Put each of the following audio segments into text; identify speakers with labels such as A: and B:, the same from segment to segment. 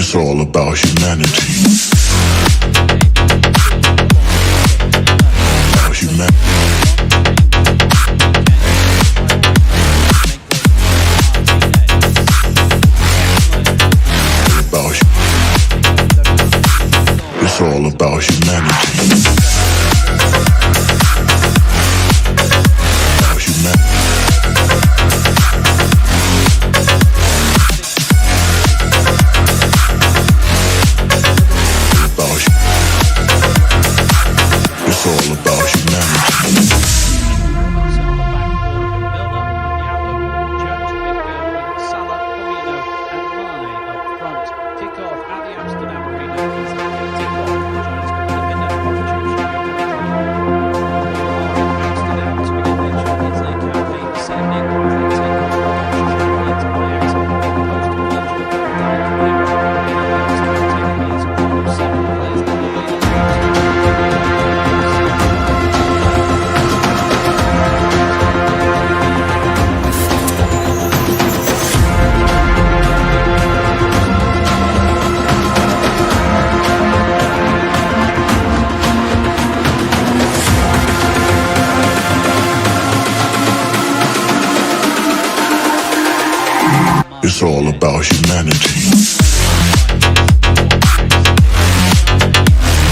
A: It's all about humanity. About humanity. It's all about humanity. About humanity. It's all about humanity. It's all about humanity.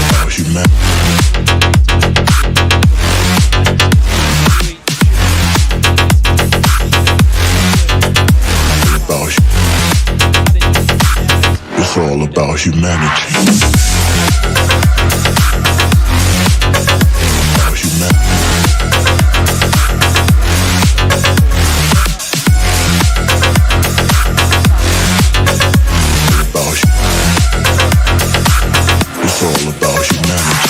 A: About humanity. It's all about humanity. About humanity. It's all about humanity.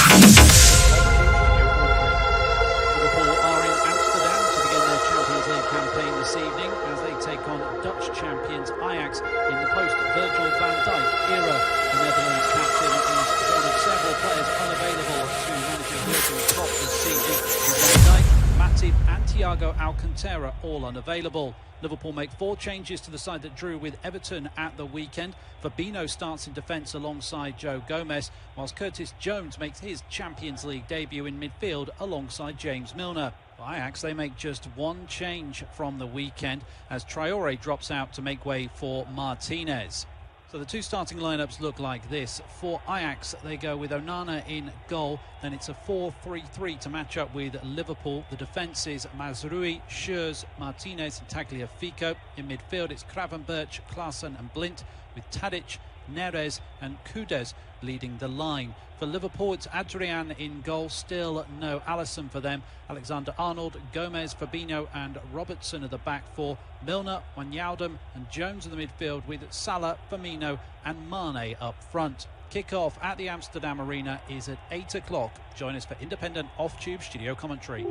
B: Liverpool are in Amsterdam to begin their Champions League campaign this evening as they take on Dutch champions Ajax in the post-Virgil van Dijk era. The Netherlands captain is one of several players unavailable to manager Jurgen Klopp this season, with Van Dijk, Matip and Thiago Alcantara all unavailable. Liverpool make 4 changes to the side that drew with Everton at the weekend. Fabinho starts in defence alongside Joe Gomez, whilst Curtis Jones makes his Champions League debut in midfield alongside James Milner. For Ajax, they make just 1 change from the weekend as Traore drops out to make way for Martinez. So the 2 starting lineups look like this. For Ajax, they go with Onana in goal. Then it's a 4-3-3 to match up with Liverpool. The defence is Mazrui, Schürrle, Martinez and Tagliafico. In midfield, it's Gravenberch, Klaassen and Blind, with Tadic, Neres and Kudus leading the line. For Liverpool, it's Adrian in goal. Still no Alisson for them. Alexander-Arnold, Gomez, Fabinho and Robertson are the back 4. Milner, Wijnaldum and Jones in the midfield, with Salah, Firmino and Mane up front. Kick-off at the Amsterdam Arena is at 8 o'clock. Join us for independent off-tube studio commentary.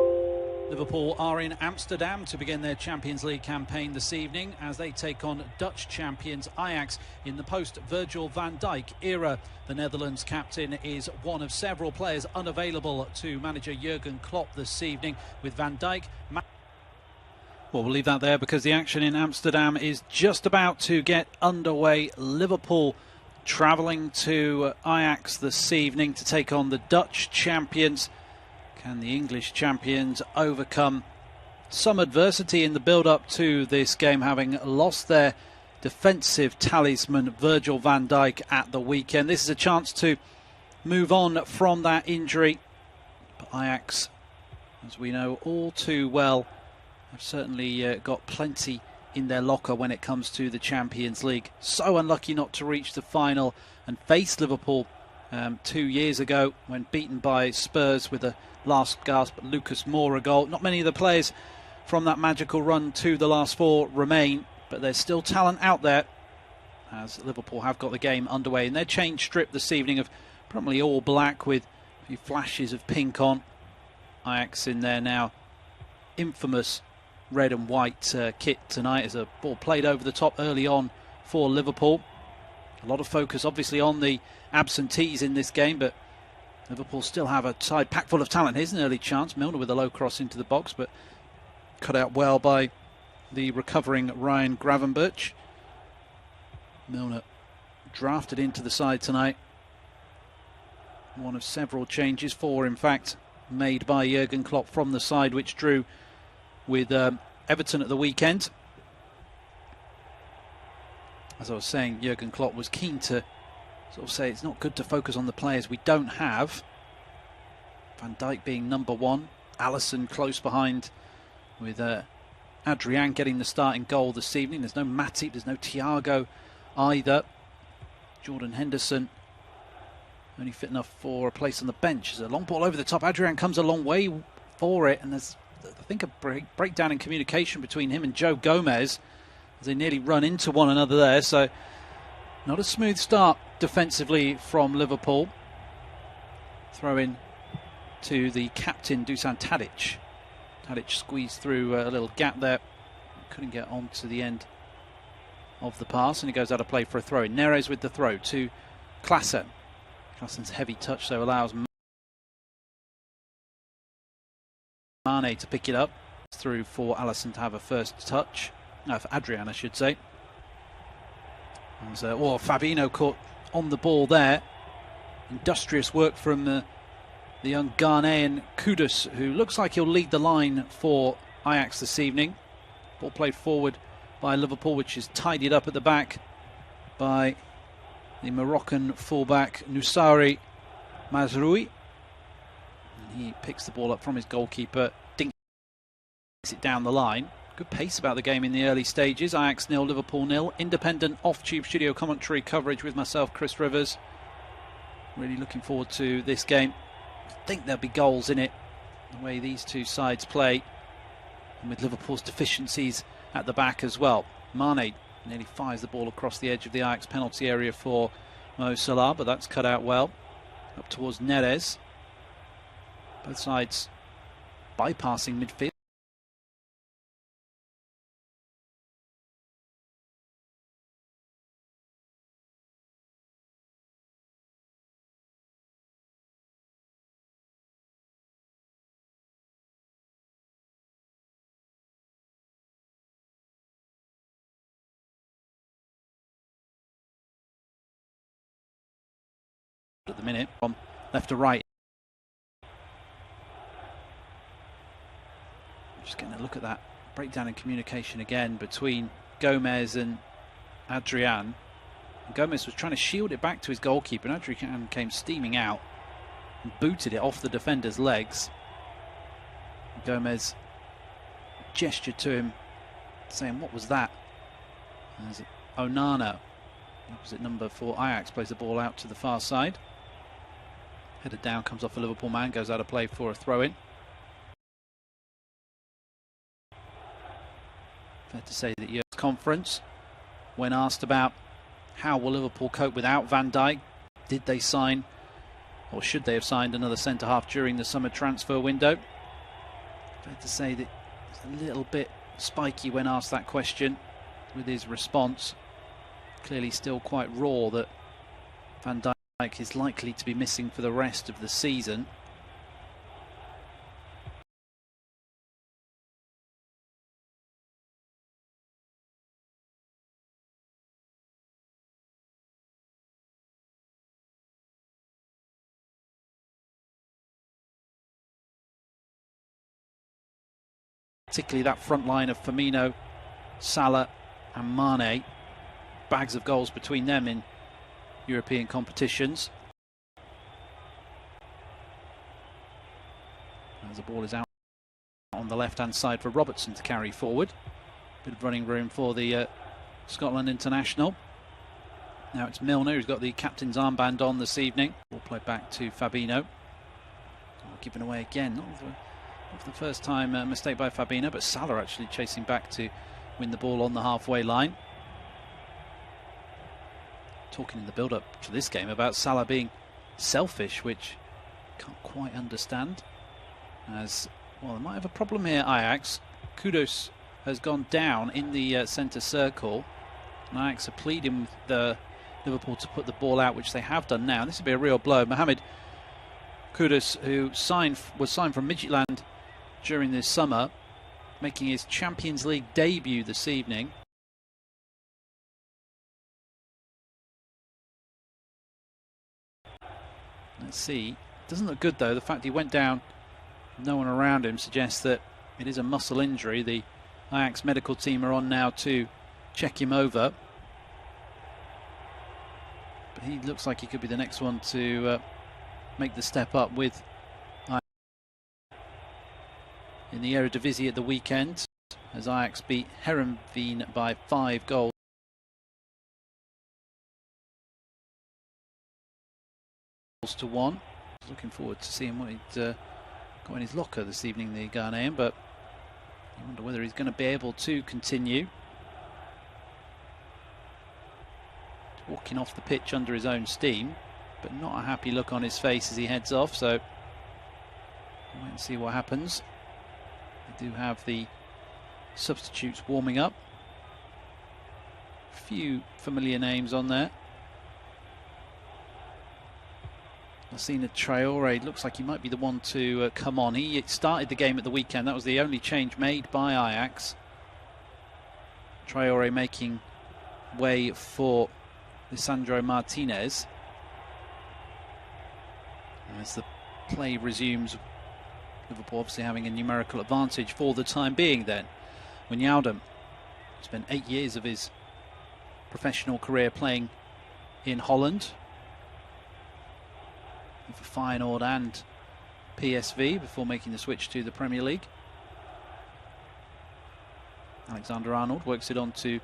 B: Liverpool are in Amsterdam to begin their Champions League campaign this evening as they take on Dutch champions Ajax in the post-Virgil van Dijk era. The Netherlands captain is one of several players unavailable to manager Jurgen Klopp this evening, with Van Dijk. Well, we'll leave that there because the action in Amsterdam is just about to get underway. Liverpool travelling to Ajax this evening to take on the Dutch champions. Can the English champions overcome some adversity in the build-up to this game, having lost their defensive talisman Virgil van Dijk at the weekend? This is a chance to move on from that injury. But Ajax, as we know all too well, have certainly got plenty in their locker when it comes to the Champions League. So unlucky not to reach the final and face Liverpool 2 years ago when beaten by Spurs with a last gasp Lucas Moura goal. Not many of the players from that magical run to the last 4 remain, but there's still talent out there as Liverpool have got the game underway in their change strip this evening of probably all black with a few flashes of pink on. Ajax in their now infamous red and white kit tonight as a ball played over the top early on for Liverpool. A lot of focus obviously on the absentees in this game, but Liverpool still have a side packed full of talent. Here's an early chance. Milner with a low cross into the box, but cut out well by the recovering Ryan Gravenberch. Milner drafted into the side tonight. One of several changes, 4 in fact, made by Jurgen Klopp from the side, which drew with Everton at the weekend. As I was saying, Jurgen Klopp was keen to sort of say it's not good to focus on the players we don't have. Van Dijk being number 1, Alisson close behind, with Adrian getting the starting goal this evening. There's no Matip, there's no Thiago either. Jordan Henderson only fit enough for a place on the bench. There's a long ball over the top. Adrian comes a long way for it, and there's, I think, a breakdown in communication between him and Joe Gomez as they nearly run into one another there. So not a smooth start defensively from Liverpool. Throw in to the captain, Dusan Tadic. Tadic squeezed through a little gap there. Couldn't get on to the end of the pass, and he goes out of play for a throw in. Neres with the throw to Klaassen. Klaassen's heavy touch so allows Mane to pick it up. Through for Alisson to have a first touch. No, for Adrian, I should say. And, Fabinho caught on the ball there. Industrious work from the young Ghanaian Kudus, who looks like he'll lead the line for Ajax this evening. Ball played forward by Liverpool, which is tidied up at the back by the Moroccan fullback Nusari Mazroui. And he picks the ball up from his goalkeeper, dinks it down the line. Good pace about the game in the early stages. Ajax 0, Liverpool 0. Independent off-tube studio commentary coverage with myself, Chris Rivers. Really looking forward to this game. I think there'll be goals in it, the way these two sides play, and with Liverpool's deficiencies at the back as well. Mane nearly fires the ball across the edge of the Ajax penalty area for Mo Salah, but that's cut out well. Up towards Neres. Both sides bypassing midfield. At the minute, from left to right. Just getting a look at that breakdown in communication again between Gomez and Adrian. And Gomez was trying to shield it back to his goalkeeper, and Adrian came steaming out and booted it off the defender's legs. And Gomez gestured to him, saying, "What was that?" And there's Onana, opposite number for Ajax, plays the ball out to the far side. Headed down, comes off a Liverpool man, goes out of play for a throw-in. Fair to say that Jurgen's conference, when asked about how will Liverpool cope without Van Dijk, did they sign, or should they have signed another centre-half during the summer transfer window? Fair to say that it's a little bit spiky when asked that question with his response. Clearly still quite raw that Van Dijk is likely to be missing for the rest of the season. Particularly that front line of Firmino, Salah and Mane. Bags of goals between them in European competitions. As the ball is out on the left-hand side for Robertson to carry forward. Bit of running room for the Scotland international. Now it's Milner who's got the captain's armband on this evening. Ball played back to Fabinho. Given away again. Not for the first time a mistake by Fabinho, but Salah actually chasing back to win the ball on the halfway line. Talking in the build-up to this game about Salah being selfish, which I can't quite understand. As well, they might have a problem here, Ajax. Kudus has gone down in the centre circle. And Ajax are pleading with the Liverpool to put the ball out, which they have done now. This would be a real blow. Mohamed Kudus, who was signed from Midtjylland during this summer, making his Champions League debut this evening. Let's see. Doesn't look good though. The fact he went down, no one around him, suggests that it is a muscle injury. The Ajax medical team are on now to check him over. But he looks like he could be the next one to make the step up with Ajax. In the Eredivisie at the weekend, as Ajax beat Heerenveen by 5 goals to 1. Looking forward to seeing what he'd got in his locker this evening, the Ghanaian, but I wonder whether he's going to be able to continue. Walking off the pitch under his own steam, but not a happy look on his face as he heads off, so we'll wait and see what happens. They do have the substitutes warming up. A few familiar names on there. Lassina Traore looks like he might be the one to come on. He started the game at the weekend. That was the only change made by Ajax. Traore making way for Lisandro Martinez. As the play resumes, Liverpool obviously having a numerical advantage for the time being then. Wijnaldum spent 8 years of his professional career playing in Holland, for Feyenoord and PSV before making the switch to the Premier League. Alexander-Arnold works it on to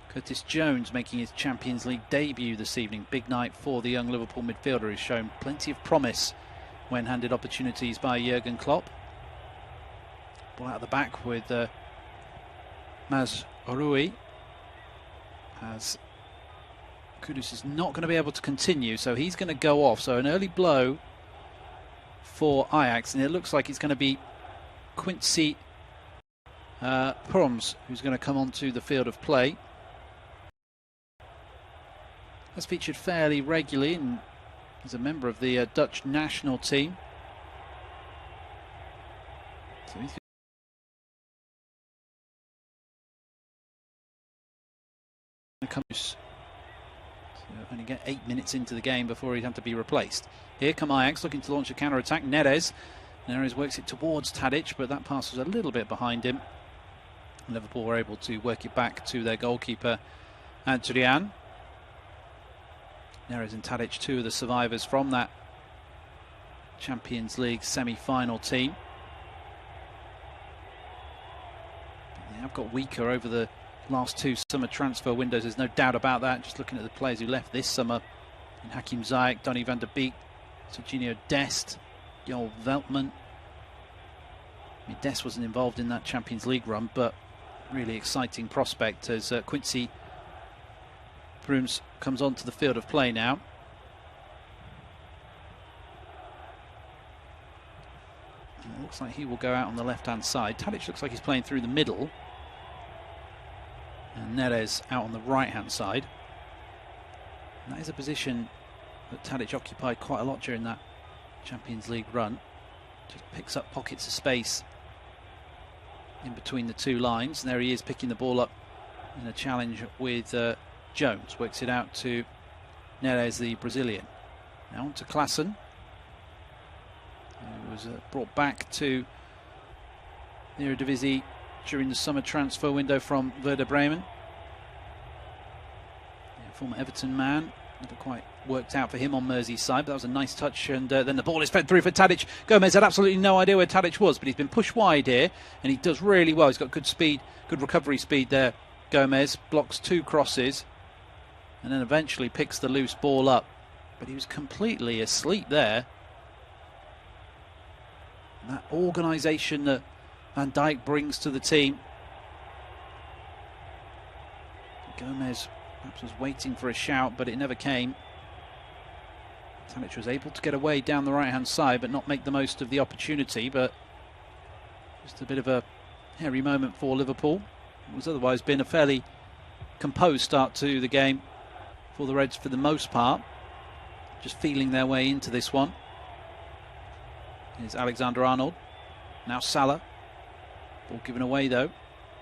B: Curtis Jones, making his Champions League debut this evening. Big night for the young Liverpool midfielder, who's shown plenty of promise when handed opportunities by Jurgen Klopp. Ball out of the back with Maz Orui, as Kudus is not going to be able to continue, so he's going to go off. So an early blow for Ajax, and it looks like it's going to be Quincy Proms who's going to come onto the field of play. Has featured fairly regularly and is a member of the Dutch national team. So he's going to come. Only get 8 minutes into the game before he'd have to be replaced. Here come Ajax looking to launch a counter-attack. Neres works it towards Tadic, but that pass was a little bit behind him. Liverpool were able to work it back to their goalkeeper Adrian. Neres and Tadic, two of the survivors from that Champions League semi-final team. But they have got weaker over the last 2 summer transfer windows, there's no doubt about that. Just looking at the players who left this summer, in Hakim Ziyech, Donny van der Beek, Serginho Dest, Joel Veltman. I mean, Dest wasn't involved in that Champions League run, but really exciting prospect as Quincy Promes comes onto the field of play now. And it looks like he will go out on the left-hand side. Tadic looks like he's playing through the middle, and Neres out on the right-hand side. And that is a position that Tadic occupied quite a lot during that Champions League run. Just picks up pockets of space in between the 2 lines. And there he is picking the ball up in a challenge with Jones. Works it out to Neres, the Brazilian. Now on to Klaassen, who was brought back to the Eredivisie during the summer transfer window from Werder Bremen. Yeah, former Everton man. Never quite worked out for him on Merseyside, but that was a nice touch, and then the ball is fed through for Tadic. Gomez had absolutely no idea where Tadic was, but he's been pushed wide here, and he does really well. He's got good speed, good recovery speed there. Gomez blocks 2 crosses, and then eventually picks the loose ball up, but he was completely asleep there. And that organisation that Van Dijk brings to the team. Gomez perhaps was waiting for a shout, but it never came. Tadic was able to get away down the right-hand side, but not make the most of the opportunity. But just a bit of a hairy moment for Liverpool. It was otherwise been a fairly composed start to the game for the Reds for the most part. Just feeling their way into this one. Here's Alexander-Arnold. Now Salah. Ball given away though.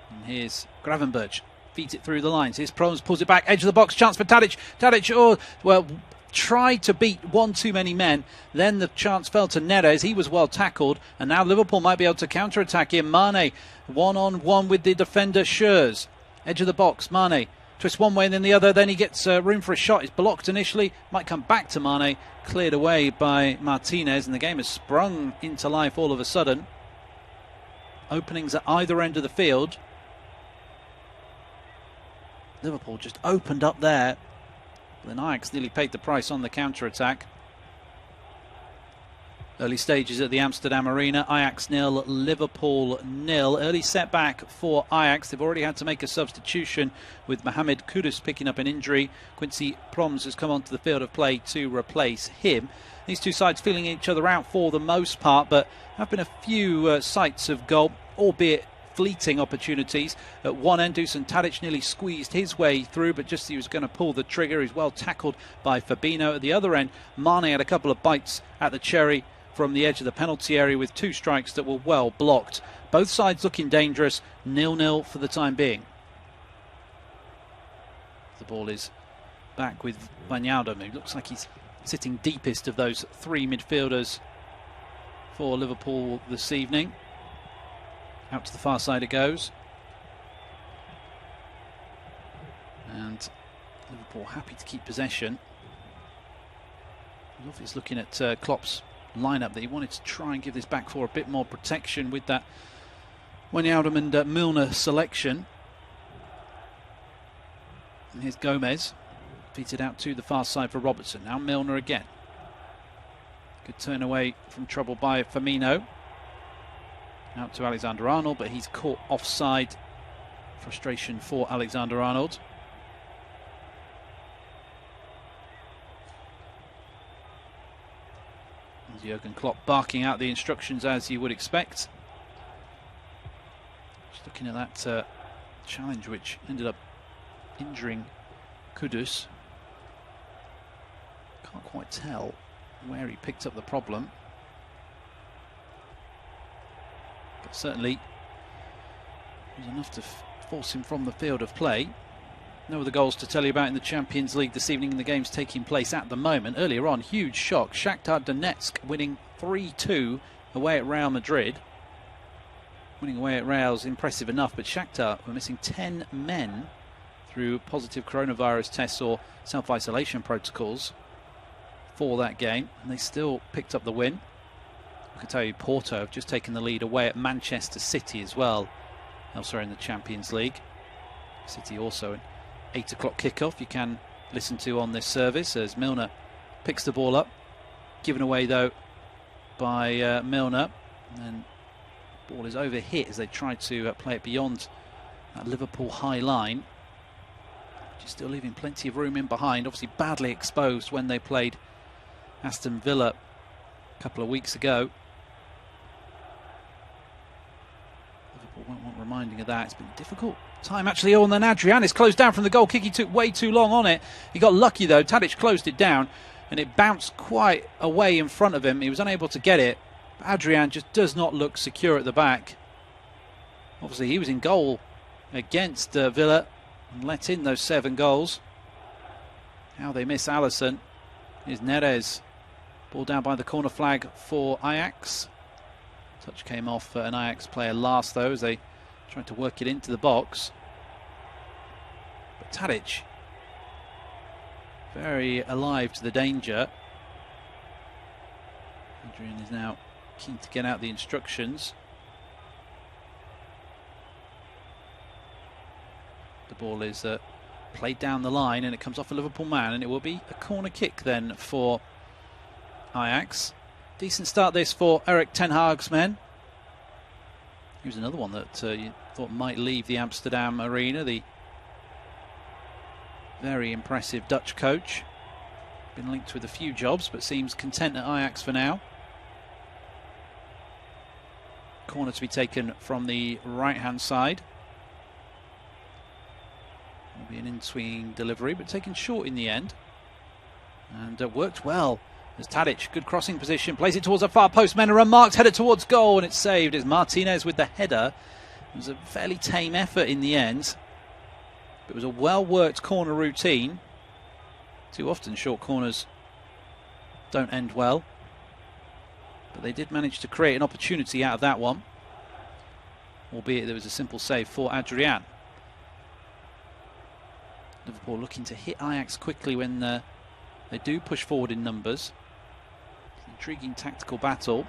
B: And here's Gravenberch. Feeds it through the lines. Here's Promes, pulls it back, edge of the box, chance for Tadic. Tadic, oh, well, tried to beat one too many men. Then the chance fell to Neres. He was well tackled, and now Liverpool might be able to counter-attack here. Mane one-on-one with the defender Schürrle. Edge of the box, Mane twists one way and then the other. Then he gets room for a shot. It's blocked initially. Might come back to Mane. Cleared away by Martinez, and the game has sprung into life all of a sudden. Openings at either end of the field. Liverpool just opened up there. But then Ajax nearly paid the price on the counter-attack. Early stages at the Amsterdam Arena. Ajax 0, Liverpool 0. Early setback for Ajax. They've already had to make a substitution with Mohamed Kudus picking up an injury. Quincy Promes has come onto the field of play to replace him. These two sides feeling each other out for the most part, but have been a few sights of goal, albeit fleeting opportunities. At one end, Dusan Tadic nearly squeezed his way through, but just as he was going to pull the trigger, he's well tackled by Fabinho. At the other end, Mane had a couple of bites at the cherry from the edge of the penalty area with two strikes that were well blocked. Both sides looking dangerous. 0-0 for the time being. The ball is back with Wijnaldum, who looks like he's sitting deepest of those three midfielders for Liverpool this evening. Out to the far side it goes. And Liverpool happy to keep possession. He's looking at Klopp's lineup that he wanted to try and give this back four a bit more protection with that Wijnaldum and Milner selection. And here's Gomez, feeds out to the far side for Robertson. Now Milner again. Good turn away from trouble by Firmino. Out to Alexander-Arnold, but he's caught offside. Frustration for Alexander-Arnold. Jurgen Klopp barking out the instructions as you would expect. Just looking at that challenge which ended up injuring Kudus. Can't quite tell where he picked up the problem. But certainly it was enough to force him from the field of play. No other goals to tell you about in the Champions League this evening in the games taking place at the moment. Earlier on, huge shock. Shakhtar Donetsk winning 3-2 away at Real Madrid. Winning away at Real's impressive enough, but Shakhtar were missing 10 men through positive coronavirus tests or self-isolation protocols for that game, and they still picked up the win. I can tell you Porto have just taken the lead away at Manchester City as well, elsewhere in the Champions League. City also an 8 o'clock kickoff you can listen to on this service as Milner picks the ball up. Given away though by Milner, and ball is overhit as they try to play it beyond that Liverpool high line, which is still leaving plenty of room in behind. Obviously badly exposed when they played Aston Villa a couple of weeks ago. Liverpool won't want reminding of that. It's been a difficult time actually. Oh, and then Adrian is closed down from the goal kick. He took way too long on it. He got lucky though. Tadic closed it down and it bounced quite away in front of him. He was unable to get it. Adrian just does not look secure at the back. Obviously he was in goal against Villa and let in those 7 goals. How they miss Alisson. Here's Neres. Ball down by the corner flag for Ajax. Touch came off an Ajax player last though as they tried to work it into the box. But Tadic very alive to the danger. Adrian is now keen to get out the instructions. The ball is played down the line and it comes off a Liverpool man, and it will be a corner kick then for Ajax. Decent start this for Erik ten Hag's men. He was another one that you thought might leave the Amsterdam Arena, the very impressive Dutch coach. Been linked with a few jobs but seems content at Ajax for now. Corner to be taken from the right hand side. Will be an in-swinging delivery but taken short in the end, and worked well as Tadic, good crossing position, plays it towards the far post. Men are unmarked, header towards goal, and it's saved as Martinez with the header. It was a fairly tame effort in the end. It was a well-worked corner routine. Too often short corners don't end well. But they did manage to create an opportunity out of that one, albeit there was a simple save for Adrian. Liverpool looking to hit Ajax quickly when they do push forward in numbers. Intriguing tactical battle.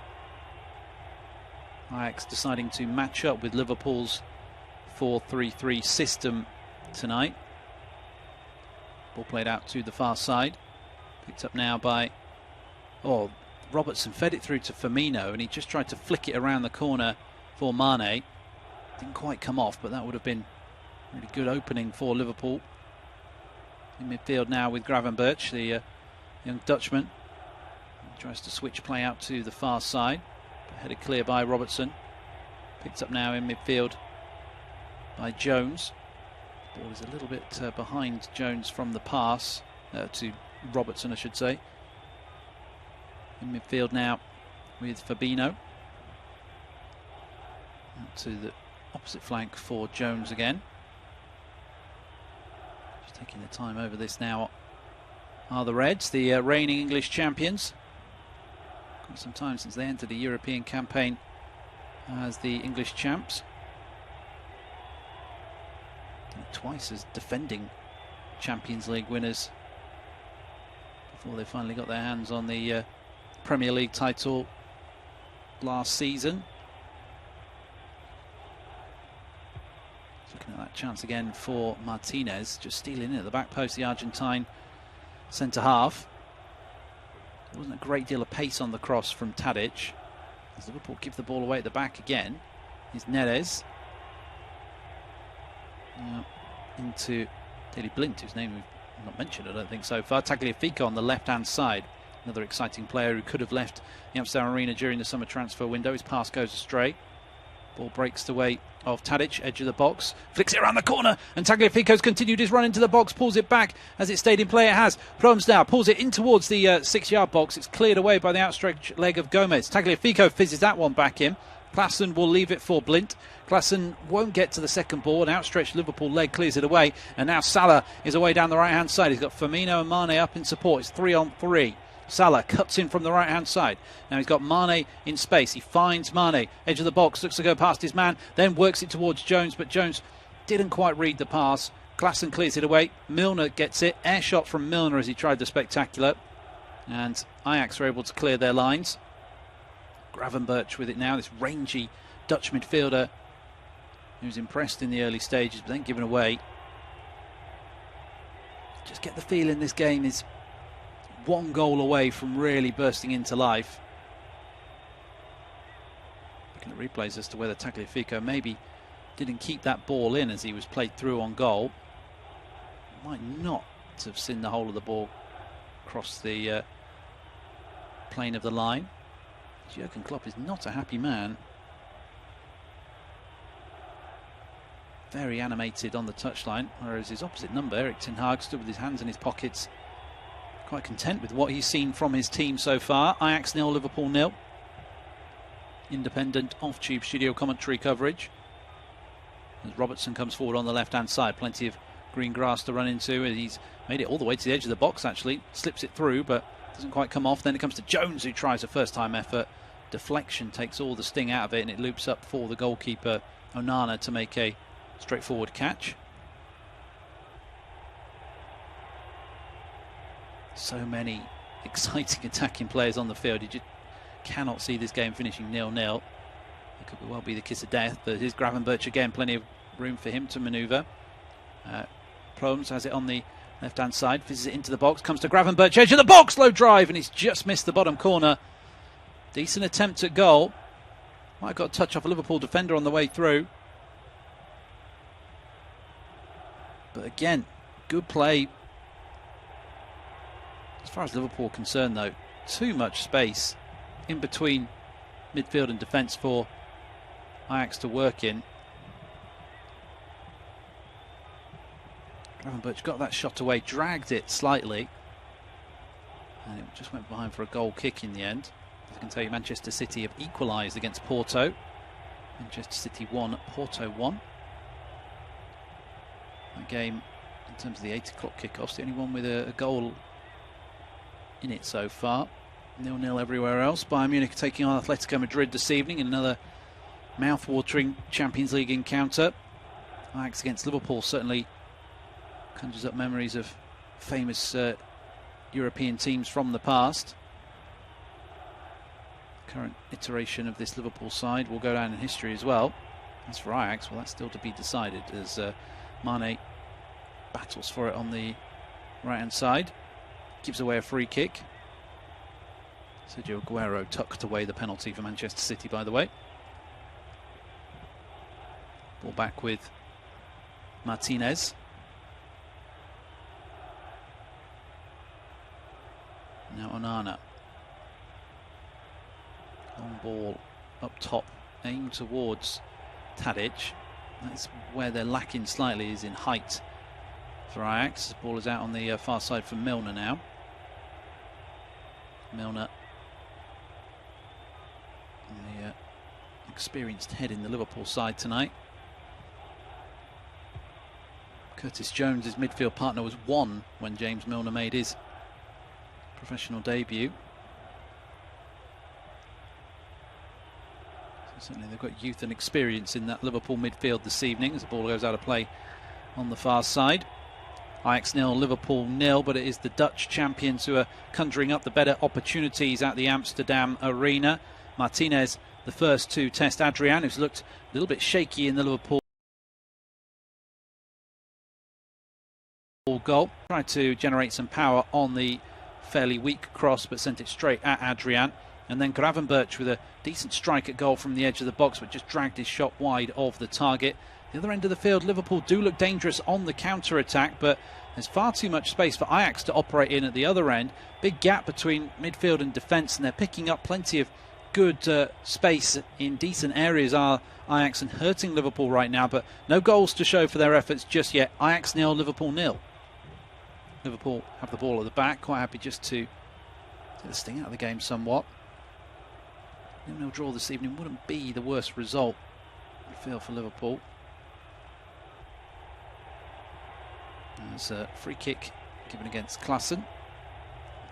B: Ajax deciding to match up with Liverpool's 4-3-3 system tonight. Ball played out to the far side. Picked up now by... Robertson fed it through to Firmino, and he just tried to flick it around the corner for Mane. Didn't quite come off, but that would have been a really good opening for Liverpool. In midfield now with Gravenberch, the young Dutchman. He tries to switch play out to the far side. Headed clear by Robertson. Picked up now in midfield by Jones. Ball is a little bit behind Jones from the pass to Robertson, I should say. In midfield now with Fabinho. Out to the opposite flank for Jones again. Just taking the time over this now are the Reds, the reigning English champions. Quite some time since they entered a European campaign as the English champs. Twice as defending Champions League winners before they finally got their hands on the Premier League title last season. Looking at that chance again for Martinez, just stealing in at the back post, the Argentine centre half. There wasn't a great deal of pace on the cross from Tadic. As Liverpool give the ball away at the back again, is Neres. Into Daley Blind, whose name we've not mentioned, I don't think, so far. Tagliafico on the left-hand side. Another exciting player who could have left the Amsterdam Arena during the summer transfer window. His pass goes astray. Ball breaks the way of Tadic, edge of the box. Flicks it around the corner, and Tagliafico's continued his run into the box. Pulls it back as it stayed in play. It has. Promes now pulls it in towards the 6-yard box. It's cleared away by the outstretched leg of Gomez. Tagliafico fizzes that one back in. Klaassen will leave it for Blint. Klaassen won't get to the second ball. An outstretched Liverpool leg clears it away. And now Salah is away down the right-hand side. He's got Firmino and Mane up in support. It's 3-on-3. Salah cuts in from the right-hand side. Now he's got Mane in space. He finds Mane. Edge of the box. Looks to go past his man. Then works it towards Jones. But Jones didn't quite read the pass. Klaassen clears it away. Milner gets it. Air shot from Milner as he tried the spectacular. And Ajax are able to clear their lines. Gravenberch with it now, this rangy Dutch midfielder who's impressed in the early stages but then given away. Just get the feeling this game is one goal away from really bursting into life. Looking at replays as to whether Tagliafico maybe didn't keep that ball in as he was played through on goal. Might not have seen the whole of the ball across the plane of the line. Jurgen Klopp is not a happy man. Very animated on the touchline, whereas his opposite number, Erik ten Hag, stood with his hands in his pockets, quite content with what he's seen from his team so far. Ajax 0, Liverpool 0. Independent off-tube studio commentary coverage. As Robertson comes forward on the left-hand side, plenty of green grass to run into. He's made it all the way to the edge of the box, actually. Slips it through, but doesn't quite come off. Then it comes to Jones, who tries a first-time effort. Deflection takes all the sting out of it, and it loops up for the goalkeeper Onana to make a straightforward catch. So many exciting attacking players on the field. You just cannot see this game finishing 0-0. It could well be the kiss of death, but here's Gravenberch again, plenty of room for him to manoeuvre. Promes has it on the left-hand side, fizzes it into the box, comes to Gravenberch, edge of the box, low drive, and he's just missed the bottom corner. Decent attempt at goal. Might have got a touch off a Liverpool defender on the way through. But again, good play. As far as Liverpool are concerned, though, too much space in between midfield and defence for Ajax to work in. Gravenberch got that shot away, dragged it slightly, and it just went behind for a goal kick in the end. I can tell you Manchester City have equalised against Porto. Manchester City 1, Porto 1. That game, in terms of the 8 o'clock kickoffs, the only one with a goal in it so far. 0-0 everywhere else. Bayern Munich taking on Atletico Madrid this evening in another mouth-watering Champions League encounter. Ajax against Liverpool certainly conjures up memories of famous European teams from the past. Current iteration of this Liverpool side will go down in history as well. As for Ajax, well, that's still to be decided as Mane battles for it on the right-hand side. Gives away a free kick. Sergio Aguero tucked away the penalty for Manchester City, by the way. Ball back with Martinez. Now Onana. Long ball up top, aimed towards Tadic. That's where they're lacking slightly, is in height for Ajax. The ball is out on the far side for Milner now. Milner, the experienced head in the Liverpool side tonight. Curtis Jones, his midfield partner, was 1 when James Milner made his professional debut. So certainly they've got youth and experience in that Liverpool midfield this evening as the ball goes out of play on the far side. Ajax 0, Liverpool 0, but it is the Dutch champions who are conjuring up the better opportunities at the Amsterdam Arena. Martinez, the first to test Adrian, who's looked a little bit shaky in the Liverpool goal. Tried to generate some power on the fairly weak cross, but sent it straight at Adrian. And then Gravenberch with a decent strike at goal from the edge of the box, but just dragged his shot wide of the target. The other end of the field, Liverpool do look dangerous on the counter-attack, but there's far too much space for Ajax to operate in at the other end. Big gap between midfield and defence, and they're picking up plenty of good space in decent areas, are Ajax, and hurting Liverpool right now, but no goals to show for their efforts just yet. Ajax 0, Liverpool 0. Liverpool have the ball at the back, quite happy just to take the sting out of the game somewhat. 0-0 draw this evening wouldn't be the worst result, I feel, for Liverpool. There's a free kick given against Klaassen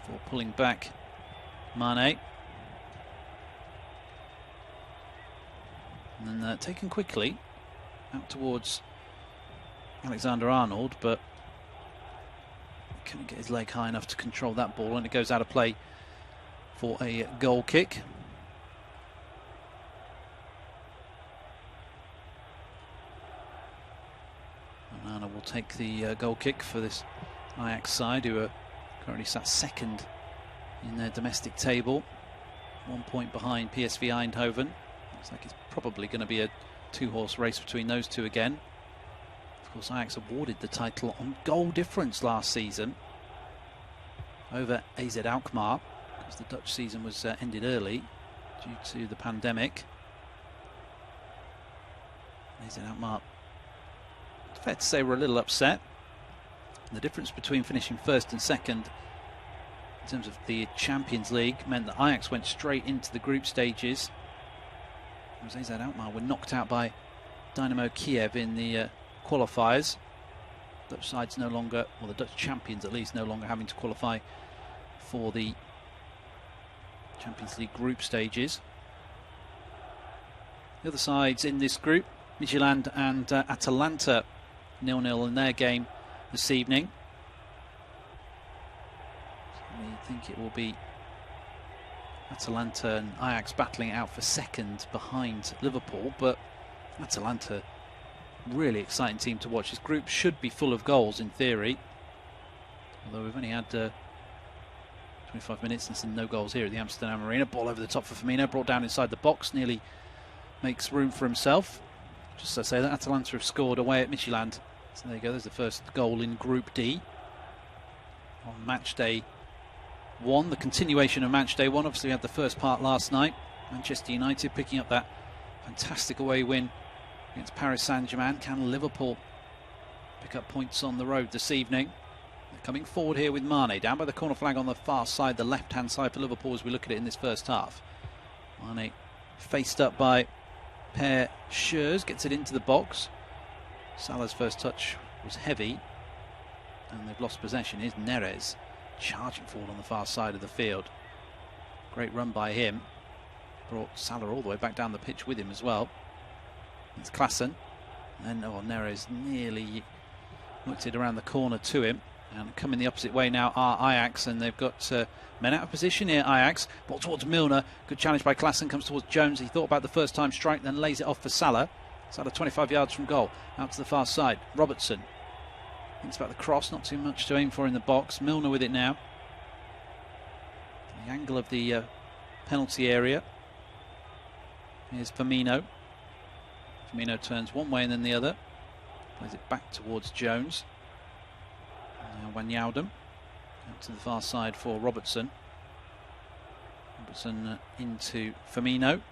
B: for pulling back Mane. And then taken quickly out towards Alexander-Arnold, but couldn't get his leg high enough to control that ball, and it goes out of play for a goal kick. Onana will take the goal kick for this Ajax side, who are currently sat second in their domestic table, 1 point behind PSV Eindhoven. Looks like it's probably going to be a 2-horse race between those two again. Of course, Ajax awarded the title on goal difference last season over AZ Alkmaar, because the Dutch season was ended early due to the pandemic. AZ Alkmaar, fair to say, we're a little upset. The difference between finishing first and second in terms of the Champions League meant that Ajax went straight into the group stages. AZ Alkmaar were knocked out by Dynamo Kiev in the qualifiers. Dutch sides no longer, well, the Dutch champions at least, no longer having to qualify for the Champions League group stages. The other sides in this group, Midtjylland and Atalanta, 0-0 in their game this evening. So I think it will be Atalanta and Ajax battling it out for second behind Liverpool, but Atalanta, really exciting team to watch. This group should be full of goals in theory, although we've only had 25 minutes and no goals here at the Amsterdam Arena. Ball over the top for Firmino, brought down inside the box, nearly makes room for himself. Just to say that Atalanta have scored away at Midtjylland. So there you go, there's the first goal in Group D on match day 1, the continuation of match day 1. Obviously we had the first part last night. Manchester United picking up that fantastic away win against Paris Saint-Germain. Can Liverpool pick up points on the road this evening? They're coming forward here with Mane down by the corner flag on the far side, the left-hand side for Liverpool as we look at it in this first half. Mane faced up by Per Schurz, gets it into the box. Salah's first touch was heavy, and they've lost possession. Here's Neres charging forward on the far side of the field. Great run by him. Brought Salah all the way back down the pitch with him as well. It's Klaassen. And Neres nearly worked it around the corner to him. And coming the opposite way now are Ajax, and they've got men out of position here. Ajax, ball towards Milner. Good challenge by Klaassen, comes towards Jones. He thought about the first time strike, then lays it off for Salah. Salah 25 yards from goal, out to the far side. Robertson thinks about the cross, not too much to aim for in the box. Milner with it now. The angle of the penalty area. Here's Firmino. Firmino turns one way and then the other. Plays it back towards Jones. Now Wijnaldum out to the far side for Robertson. Robertson into Firmino.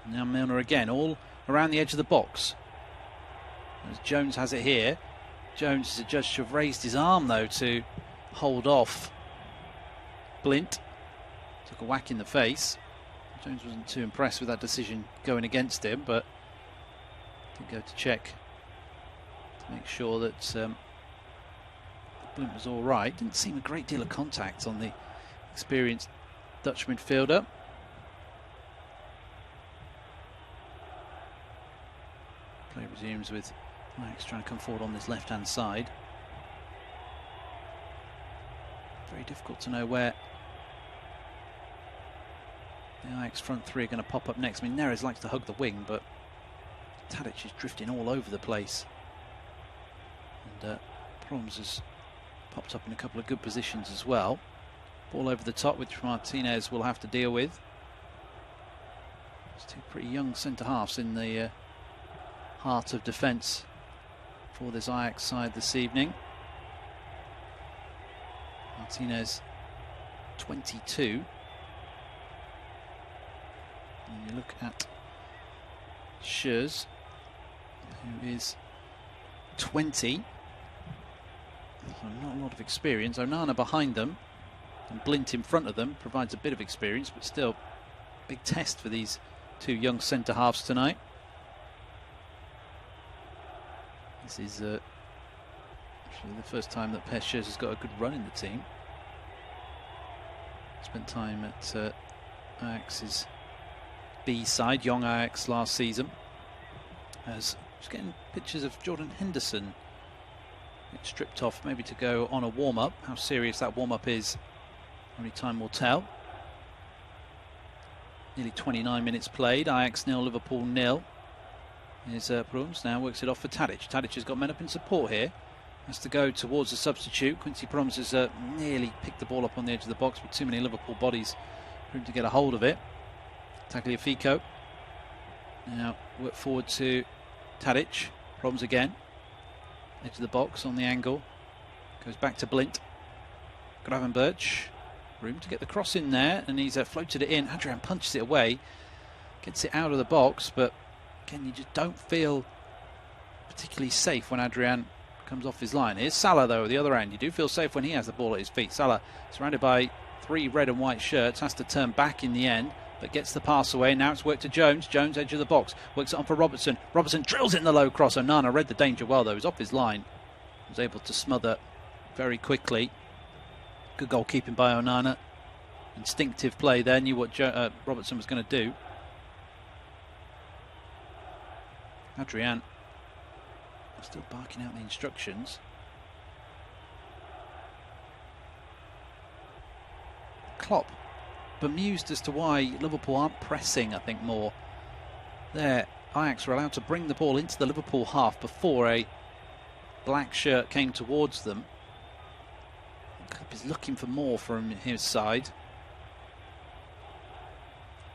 B: Now Milner again, all around the edge of the box. As Jones has it here. Jones is adjudged to have raised his arm though to hold off Blind. Took a whack in the face. Jones wasn't too impressed with that decision going against him, but did go to check to make sure that Blind was all right. Didn't seem a great deal of contact on the experienced Dutch midfielder. Play resumes with Ajax trying to come forward on this left-hand side. Very difficult to know where the Ajax front three are going to pop up next. I mean, Neres likes to hug the wing, but Tadic is drifting all over the place. And Proms has popped up in a couple of good positions as well. Ball over the top, which Martinez will have to deal with. There's two pretty young centre-halves in the heart of defence for this Ajax side this evening. Martinez, 22. And you look at Schürz, who is 20. So not a lot of experience. Onana behind them and Blind in front of them provides a bit of experience, but still big test for these two young centre-halves tonight. This is actually the first time that Per Schürz has got a good run in the team. Spent time at Ajax's B side, young Ajax last season. As just getting pictures of Jordan Henderson get stripped off, maybe to go on a warm-up. How serious that warm-up is, only time will tell. Nearly 29 minutes played. Ajax 0, Liverpool 0. Here's Proms, now works it off for Tadic. Tadic has got men up in support here. Has to go towards the substitute. Quincy Proms has nearly picked the ball up on the edge of the box, but too many Liverpool bodies for him to get a hold of it. Tagliafico. Now work forward to Tadic. Proms again. Edge of the box on the angle. Goes back to Blind. Gravenberch. Room to get the cross in there, and he's floated it in. Adrian punches it away. Gets it out of the box, but again, you just don't feel particularly safe when Adrian comes off his line. Here's Salah, though, at the other end. You do feel safe when he has the ball at his feet. Salah, surrounded by 3 red and white shirts, has to turn back in the end, but gets the pass away. Now it's worked to Jones. Jones, edge of the box. Works it on for Robertson. Robertson drills it in the low cross. Onana read the danger well, though. He was off his line. Was able to smother very quickly. Good goalkeeping by Onana. Instinctive play there. Knew what Robertson was going to do. Adrian still barking out the instructions. Klopp bemused as to why Liverpool aren't pressing, I think, more. There, Ajax were allowed to bring the ball into the Liverpool half before a black shirt came towards them. Klopp is looking for more from his side.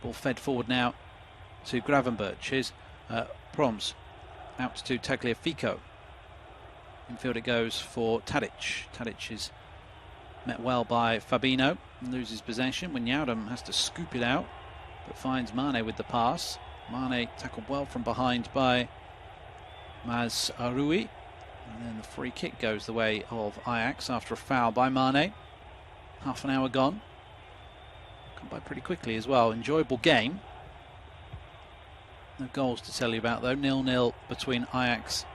B: Ball fed forward now to Gravenberch. Here's Proms out to Tagliafico. Infield it goes for Tadic. Tadic is met well by Fabinho and loses possession. Wijnaldum has to scoop it out, but finds Mane with the pass. Mane tackled well from behind by Mazraoui. And then the free kick goes the way of Ajax after a foul by Mane. Half an hour gone. Come by pretty quickly as well. Enjoyable game. No goals to tell you about, though. 0-0 between Ajax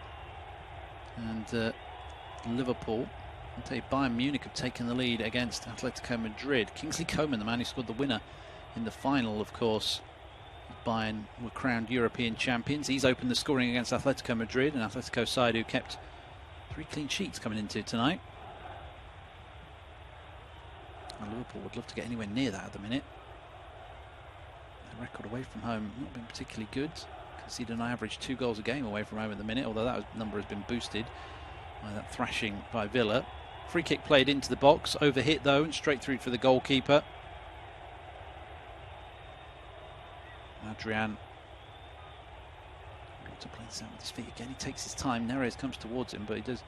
B: and Liverpool. I'll tell you, Bayern Munich have taken the lead against Atletico Madrid. Kingsley Coman, the man who scored the winner in the final, of course. Bayern were crowned European champions. He's opened the scoring against Atletico Madrid, an Atletico side who kept 3 clean sheets coming into tonight. And Liverpool would love to get anywhere near that at the minute. Their record away from home not been particularly good. Conceded an average 2 goals a game away from home at the minute, although that number has been boosted by that thrashing by Villa. Free kick played into the box, overhit though, and straight through for the goalkeeper. Adrian to play this out with his feet again. He takes his time. Neres comes towards him, but he does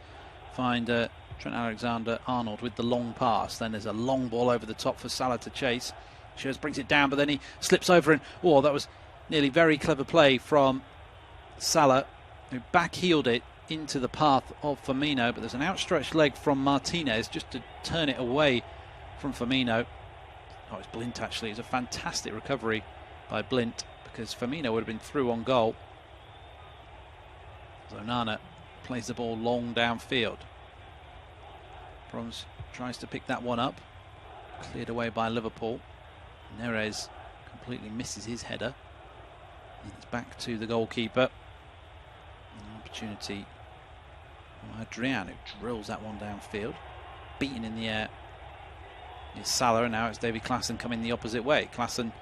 B: find Trent Alexander-Arnold with the long pass. Then there's a long ball over the top for Salah to chase. Schurz brings it down, but then he slips over, and oh, that was nearly very clever play from Salah, who back-heeled it into the path of Firmino, but there's an outstretched leg from Martinez just to turn it away from Firmino. Oh, it's Blint actually. It's a fantastic recovery by Blint, because Firmino would have been through on goal. Onana plays the ball long downfield. Proms tries to pick that one up. Cleared away by Liverpool. Neres completely misses his header. And it's back to the goalkeeper. An opportunity for Adrian, who drills that one downfield. Beaten in the air is Salah, and now it's Davy Klaassen coming the opposite way. Klaassen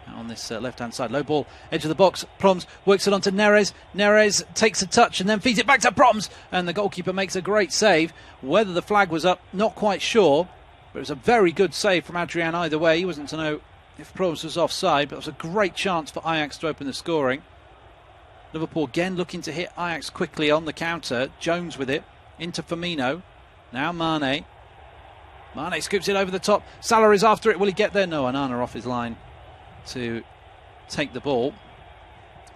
B: on this left-hand side. Low ball, edge of the box. Proms works it onto Neres. Neres takes a touch and then feeds it back to Proms. And the goalkeeper makes a great save. Whether the flag was up, not quite sure. But it was a very good save from Adrian either way. He wasn't to know if Proms was offside, but it was a great chance for Ajax to open the scoring. Liverpool again looking to hit Ajax quickly on the counter. Jones with it into Firmino. Now Mane. Mane scoops it over the top. Salah is after it. Will he get there? No, Onana off his line to take the ball.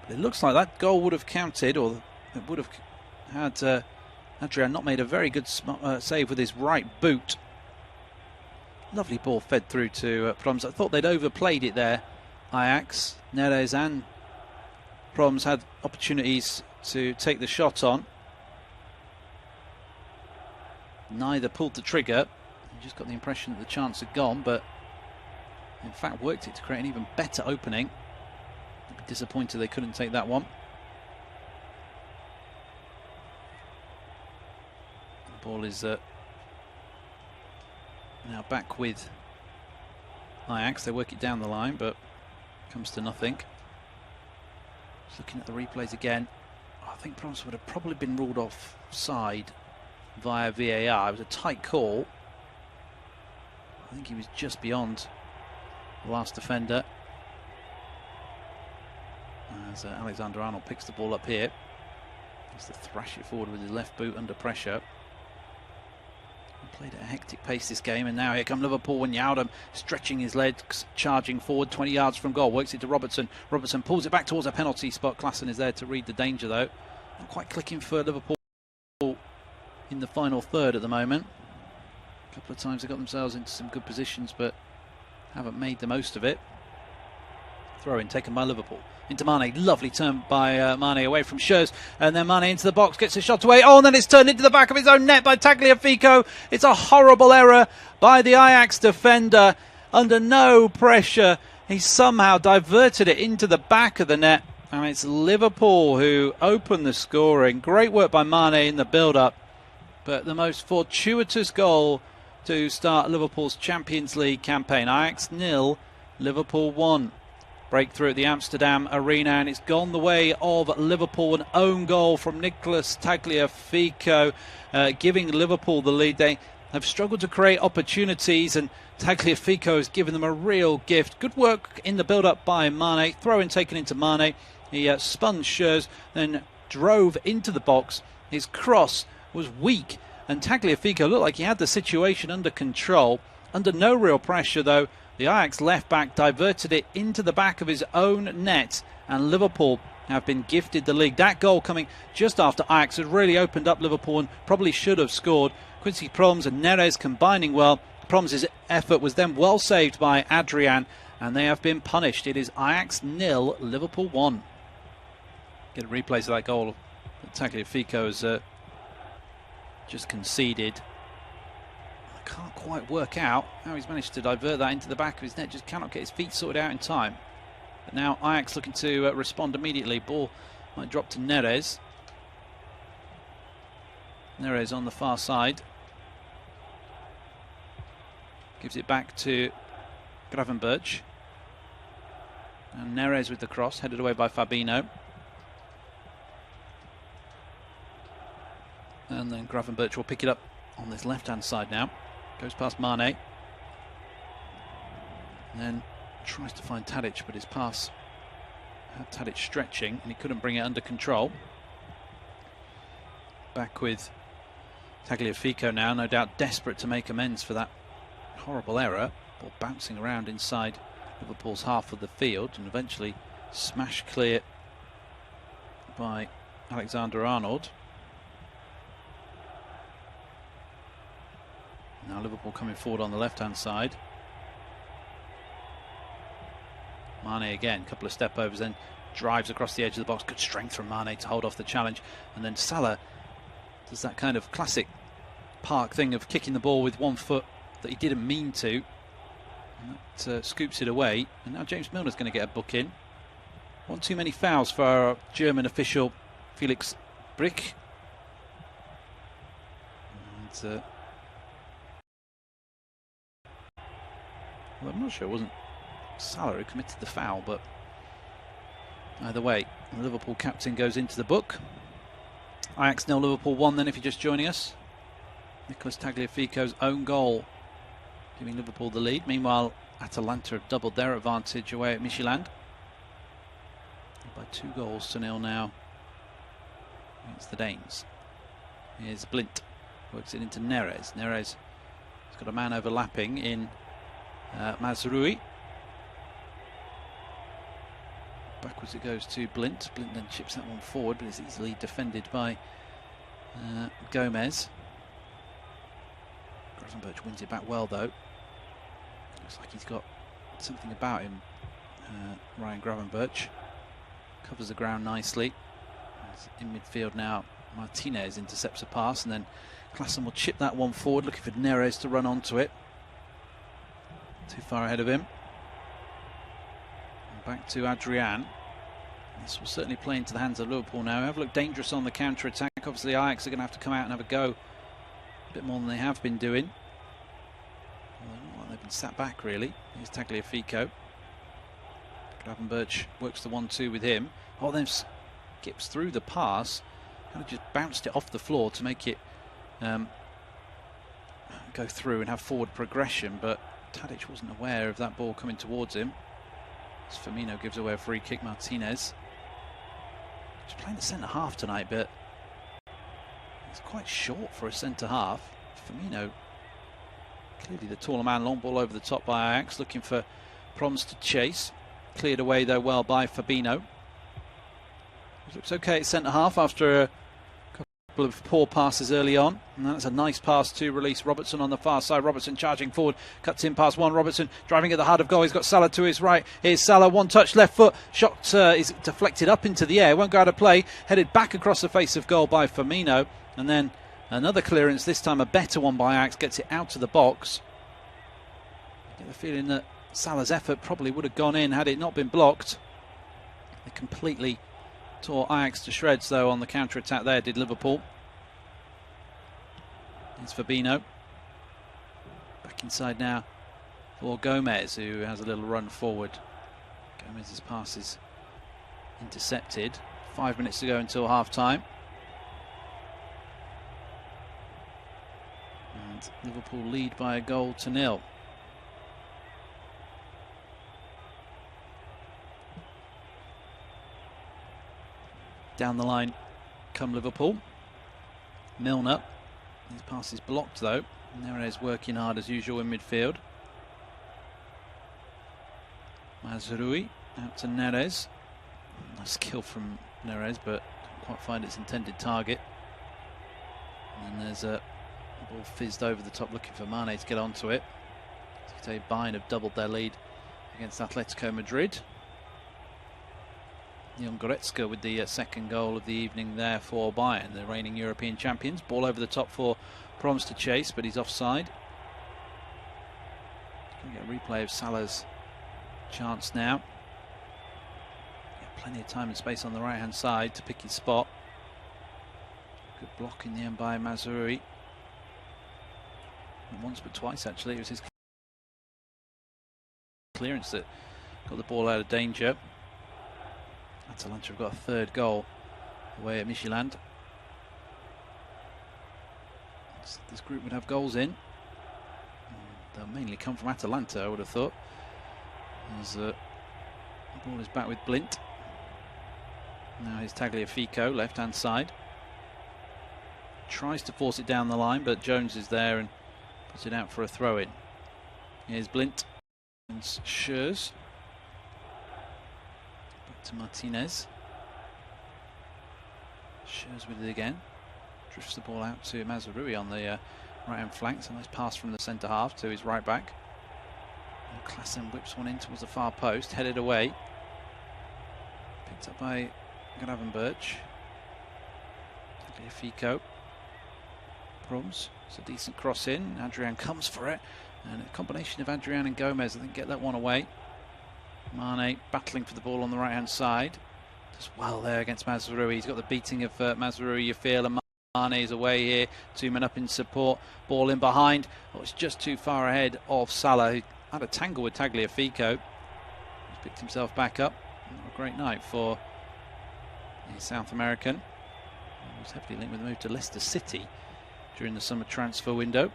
B: But it looks like that goal would have counted, or it would have had Adrian not made a very good save with his right boot. Lovely ball fed through to Proms. I thought they'd overplayed it there, Ajax. Neres and Proms had opportunities to take the shot on. Neither pulled the trigger. You just got the impression that the chance had gone, but in fact worked it to create an even better opening. I'd be disappointed they couldn't take that one. The ball is now back with Ajax. They work it down the line, but comes to nothing. Just looking at the replays again, I think Proms would have probably been ruled offside via VAR. It was a tight call. I think he was just beyond the last defender. As Alexander-Arnold picks the ball up here, has to thrash it forward with his left boot under pressure. He played at a hectic pace this game, and now here come Liverpool. When Wijnaldum stretching his legs, charging forward 20 yards from goal, works it to Robertson. Robertson pulls it back towards a penalty spot. Klaassen is there to read the danger though. Not quite clicking for Liverpool in the final third at the moment. A couple of times they got themselves into some good positions, but haven't made the most of it. Throw in taken by Liverpool into Mane. Lovely turn by Mane away from Schurz, and then Mane into the box, gets a shot away. Oh, and then it's turned into the back of his own net by Tagliafico. It's a horrible error by the Ajax defender. Under no pressure, he somehow diverted it into the back of the net, and it's Liverpool who open the scoring. Great work by Mane in the build-up, but the most fortuitous goal to start Liverpool's Champions League campaign. Ajax 0, Liverpool 1. Breakthrough at the Amsterdam Arena, and it's gone the way of Liverpool. An own goal from Nicolas Tagliafico, giving Liverpool the lead. They have struggled to create opportunities, and Tagliafico has given them a real gift. Good work in the build-up by Mane. Throw-in taken into Mane. He spun Schurz, then drove into the box. His cross was weak, and Tagliafico looked like he had the situation under control. Under no real pressure, though, the Ajax left-back diverted it into the back of his own net, and Liverpool have been gifted the league. That goal coming just after Ajax had really opened up Liverpool and probably should have scored. Quincy Proms and Neres combining well. Proms' effort was then well saved by Adrian, and they have been punished. It is Ajax 0, Liverpool 1. Get a replay of that goal that Tagliafico has just conceded. Can't quite work out how he's managed to divert that into the back of his net. Just cannot get his feet sorted out in time. But now Ajax looking to respond immediately. Ball might drop to Neres. Neres on the far side. Gives it back to Gravenberch. And Neres with the cross, headed away by Fabinho. And then Gravenberch will pick it up on this left-hand side now. Goes past Mane. And then tries to find Tadic, but his pass had Tadic stretching and he couldn't bring it under control. Back with Tagliafico now, no doubt desperate to make amends for that horrible error. Ball bouncing around inside Liverpool's half of the field and eventually smashed clear by Alexander-Arnold. Now Liverpool coming forward on the left-hand side. Mane again, couple of step overs, then drives across the edge of the box. Good strength from Mane to hold off the challenge. And then Salah does that kind of classic Park thing of kicking the ball with one foot that he didn't mean to. And that scoops it away. And now James Milner's going to get a book in. One too many fouls for our German official Felix Brick. And well, I'm not sure it wasn't Salah who committed the foul, but either way, the Liverpool captain goes into the book. Ajax 0, Liverpool 1 then, if you're just joining us. Nicolas Tagliafico's own goal giving Liverpool the lead. Meanwhile, Atalanta have doubled their advantage away at Midtjylland. By 2-0 now against the Danes. Here's Blind. Works it into Neres. Neres has got a man overlapping in Mazraoui. Backwards it goes to Blind. Blind then chips that one forward, but is easily defended by Gomez. Gravenberch wins it back well though. Looks like he's got something about him, Ryan Gravenberch. Covers the ground nicely. In midfield now, Martinez intercepts a pass, and then Klaassen will chip that one forward, looking for Neres to run onto it. Too far ahead of him. And back to Adrian. This will certainly play into the hands of Liverpool now. Have looked dangerous on the counter-attack. Obviously Ajax are going to have to come out and have a go a bit more than they have been doing. Well, they've been sat back really. Here's Tagliafico. Gravenberch works the 1-2 with him. Oh, then skips through the pass. Kind of just bounced it off the floor to make it go through and have forward progression, but Tadic wasn't aware of that ball coming towards him. As Firmino gives away a free kick. Martinez. He's playing the centre half tonight, but he's quite short for a centre half. Firmino, clearly the taller man. Long ball over the top by Ajax, looking for Proms to chase. Cleared away though well by Fabinho. It looks okay at centre half after a couple of poor passes early on, and that's a nice pass to release Robertson on the far side. Robertson charging forward, cuts in past one. Robertson driving at the heart of goal. He's got Salah to his right. Here's Salah, one touch, left foot shot is deflected up into the air, won't go out of play, headed back across the face of goal by Firmino, and then another clearance, this time a better one by Ajax, gets it out of the box. I get the feeling that Salah's effort probably would have gone in had it not been blocked. They completely tore Ajax to shreds though on the counter-attack there, did Liverpool. It's Fabinho. Back inside now for Gomez, who has a little run forward. Gomez's pass is intercepted. 5 minutes to go until half-time. And Liverpool lead by a 1-0. Down the line come Liverpool. Milner. His pass is blocked though. Neres working hard as usual in midfield. Mazraoui out to Neres. Nice skill from Neres, but didn't quite find its intended target. And then there's a ball fizzed over the top, looking for Mane to get onto it. Bayern have doubled their lead against Atletico Madrid. Leon Goretzka with the second goal of the evening there for Bayern, the reigning European champions. Ball over the top for Proms to chase, but he's offside. replay of Salah's chance now. Plenty of time and space on the right hand side to pick his spot. Good block in the end by Mazraoui. Not once but twice actually. It was his clearance that got the ball out of danger. Atalanta have got a third goal away at Midtjylland. This group would have goals in. They'll mainly come from Atalanta, I would have thought. As the ball is back with Blint. Now here's Tagliafico, left hand side. Tries to force it down the line, but Jones is there and puts it out for a throw in. Here's Blint and Schurz. Back to Martinez. Schurz with it again. Drifts the ball out to Mazraoui on the right hand flank. So nice pass from the centre half to his right back. Klassen whips one in towards the far post, headed away. Picked up by Gravenberch. Tagliafico. Prums. It's a decent cross in. Adrian comes for it. And a combination of Adrian and Gomez, I think, get that one away. Mane battling for the ball on the right hand side. Does well there against Mazraoui. He's got the beating of Mazraoui, you feel, and Mane is away here. 2 men up in support. Ball in behind. Oh, it's just too far ahead of Salah. He had a tangle with Tagliafico. He's picked himself back up. Not a great night for the South American. He was heavily linked with a move to Leicester City during the summer transfer window.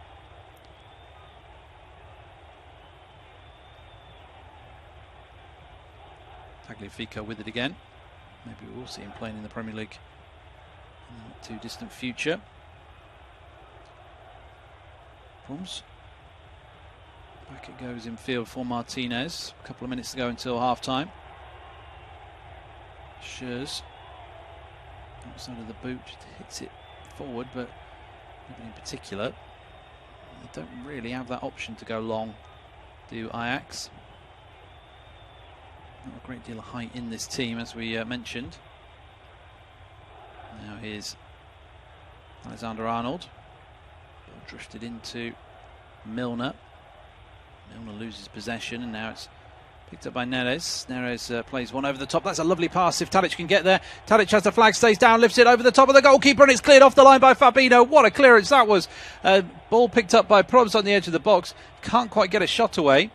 B: Tagliafico with it again. Maybe we will see him playing in the Premier League in the not too distant future. Prums. Back it goes in field for Martinez. A couple of minutes to go until half time. Schurz. Outside of the boot, just hits it forward, but nothing in particular. They don't really have that option to go long, do Ajax. Not a great deal of height in this team, as we mentioned. Now here's Alexander-Arnold. Ball drifted into Milner. Milner loses possession, and now it's picked up by Neres. Neres plays one over the top. That's a lovely pass if Tadic can get there. Tadic has the flag, stays down, lifts it over the top of the goalkeeper, and it's cleared off the line by Fabinho. What a clearance that was. Ball picked up by Probst on the edge of the box. Can't quite get a shot away.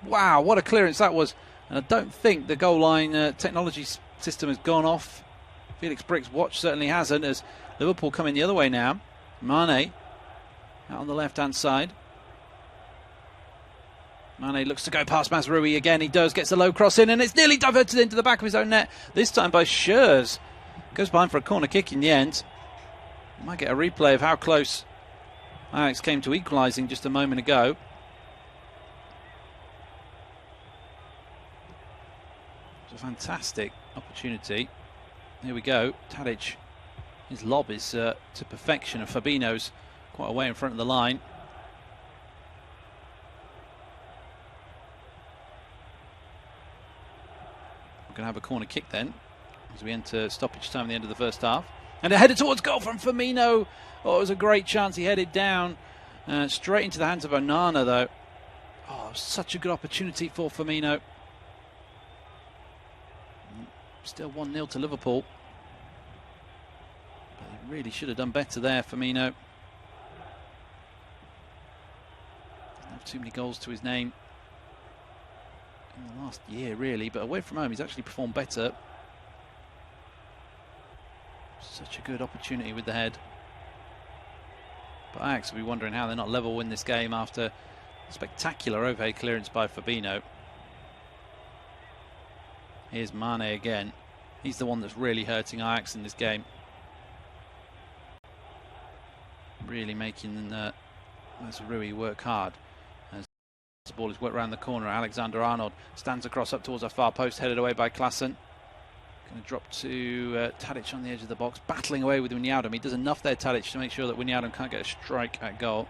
B: Wow, what a clearance that was. And I don't think the goal line technology system has gone off. Felix Brick's watch certainly hasn't, as Liverpool coming the other way now. Mane out on the left-hand side. Mane looks to go past Mazraoui again. He does, gets a low cross in, and it's nearly diverted into the back of his own net. This time by Schurz. Goes behind for a corner kick in the end. Might get a replay of how close Ajax came to equalising just a moment ago. It's a fantastic opportunity. Here we go. Tadic, his lob is to perfection, and Fabinho's quite away in front of the line. We're going to have a corner kick then, as we enter stoppage time at the end of the first half. And a header towards goal from Firmino. Oh, it was a great chance. He headed down straight into the hands of Onana, though. Oh, such a good opportunity for Firmino. Still 1-0 to Liverpool. But he really should have done better there, Firmino. Doesn't have too many goals to his name in the last year, really, but away from home he's actually performed better. Such a good opportunity with the head. But Ajax will be wondering how they're not level in this game after a spectacular overhead clearance by Fabinho. Here's Mane again. He's the one that's really hurting Ajax in this game. Really making Mazraoui work hard. As the ball is worked around the corner, Alexander-Arnold stands across up towards our far post, headed away by Klassen. Going to drop to Tadic on the edge of the box, battling away with Wijnaldum. He does enough there, Tadic, to make sure that Wijnaldum can't get a strike at goal.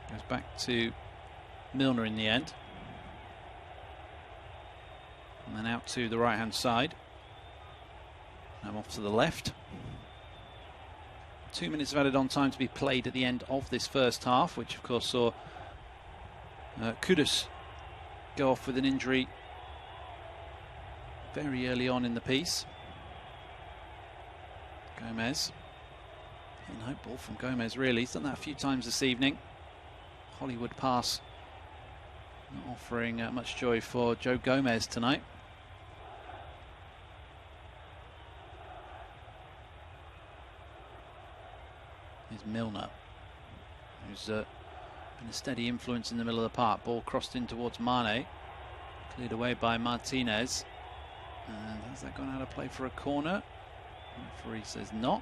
B: Goes back to Milner in the end. And then out to the right hand side. Now off to the left. 2 minutes of added on time to be played at the end of this first half, which of course saw Kudus go off with an injury very early on in the piece. Gomez, hitting hope ball from Gomez really. He's done that a few times this evening. Hollywood pass not offering much joy for Joe Gomez tonight. Here's Milner, who's been a steady influence in the middle of the park. Ball crossed in towards Mane, cleared away by Martinez. And has that gone out of play for a corner? The referee says not.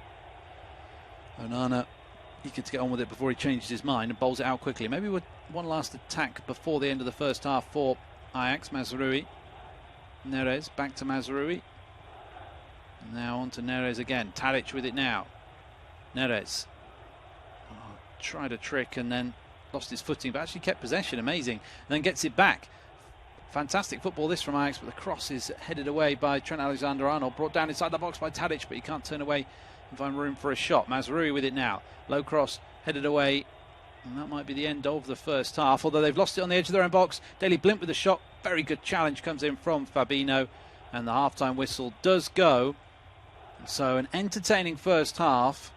B: Onana eager to get on with it before he changes his mind and bowls it out quickly. Maybe with one last attack before the end of the first half for Ajax. Mazraoui, Neres, back to Mazraoui. Now on to Neres again. Tadic with it now. Neres tried a trick and then lost his footing, but actually kept possession. Amazing. And then gets it back. Fantastic football this from Ajax, but the cross is headed away by Trent Alexander-Arnold, brought down inside the box by Tadic, but he can't turn away and find room for a shot. Mazraoui with it now. Low cross headed away, and that might be the end of the first half, although they've lost it on the edge of their own box. Daley Blind with the shot. Very good challenge comes in from Fabinho, and the half-time whistle does go. And so an entertaining first half,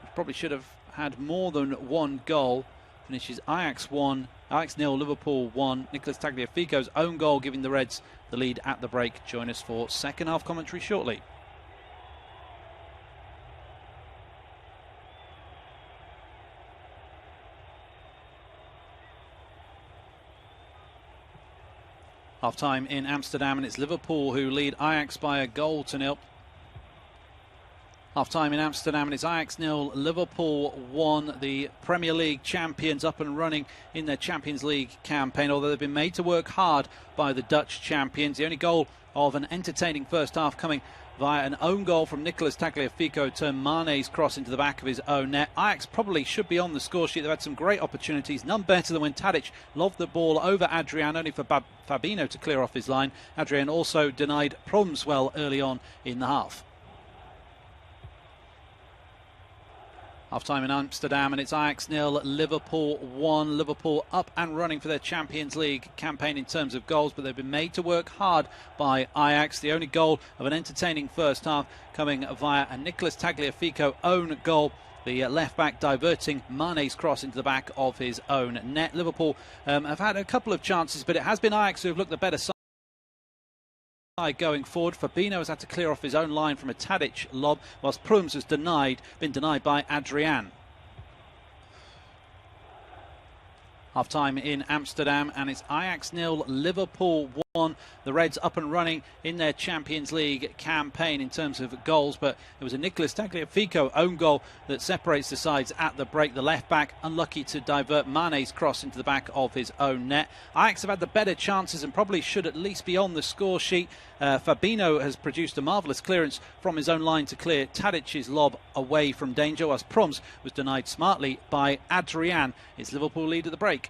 B: which probably should have had more than one goal. Finishes Ajax 1, Ajax 0, Liverpool 1. Nicolas Tagliafico's own goal giving the Reds the lead at the break. Join us for second half commentary shortly. Half time in Amsterdam, and it's Liverpool who lead Ajax by a goal to nil. Half time in Amsterdam, and it's Ajax 0, Liverpool 1. The Premier League champions up and running in their Champions League campaign, although they've been made to work hard by the Dutch champions. The only goal of an entertaining first half coming via an own goal from Nicolas Tagliafico turned Mane's cross into the back of his own net. Ajax probably should be on the score sheet. They've had some great opportunities, none better than when Tadic lobbed the ball over Adrian, only for Fabinho to clear off his line. Adrian also denied Prums well early on in the half. Half time in Amsterdam, and it's Ajax 0, Liverpool 1. Liverpool up and running for their Champions League campaign in terms of goals, but they've been made to work hard by Ajax. The only goal of an entertaining first half coming via a Nicolas Tagliafico own goal. The left back diverting Mane's cross into the back of his own net. Liverpool have had a couple of chances, but it has been Ajax who have looked the better side going forward. Fabinho has had to clear off his own line from a Tadic lob, whilst Prums has been denied by Adrian. Half time in Amsterdam, and it's Ajax 0, Liverpool 1. The Reds up and running in their Champions League campaign in terms of goals, but it was a Nicolas Tagliafico own goal that separates the sides at the break. The left back unlucky to divert Mane's cross into the back of his own net. Ajax have had the better chances and probably should at least be on the score sheet. Fabinho has produced a marvellous clearance from his own line to clear Tadic's lob away from danger, as Prums was denied smartly by Adrian. It's Liverpool lead at the break.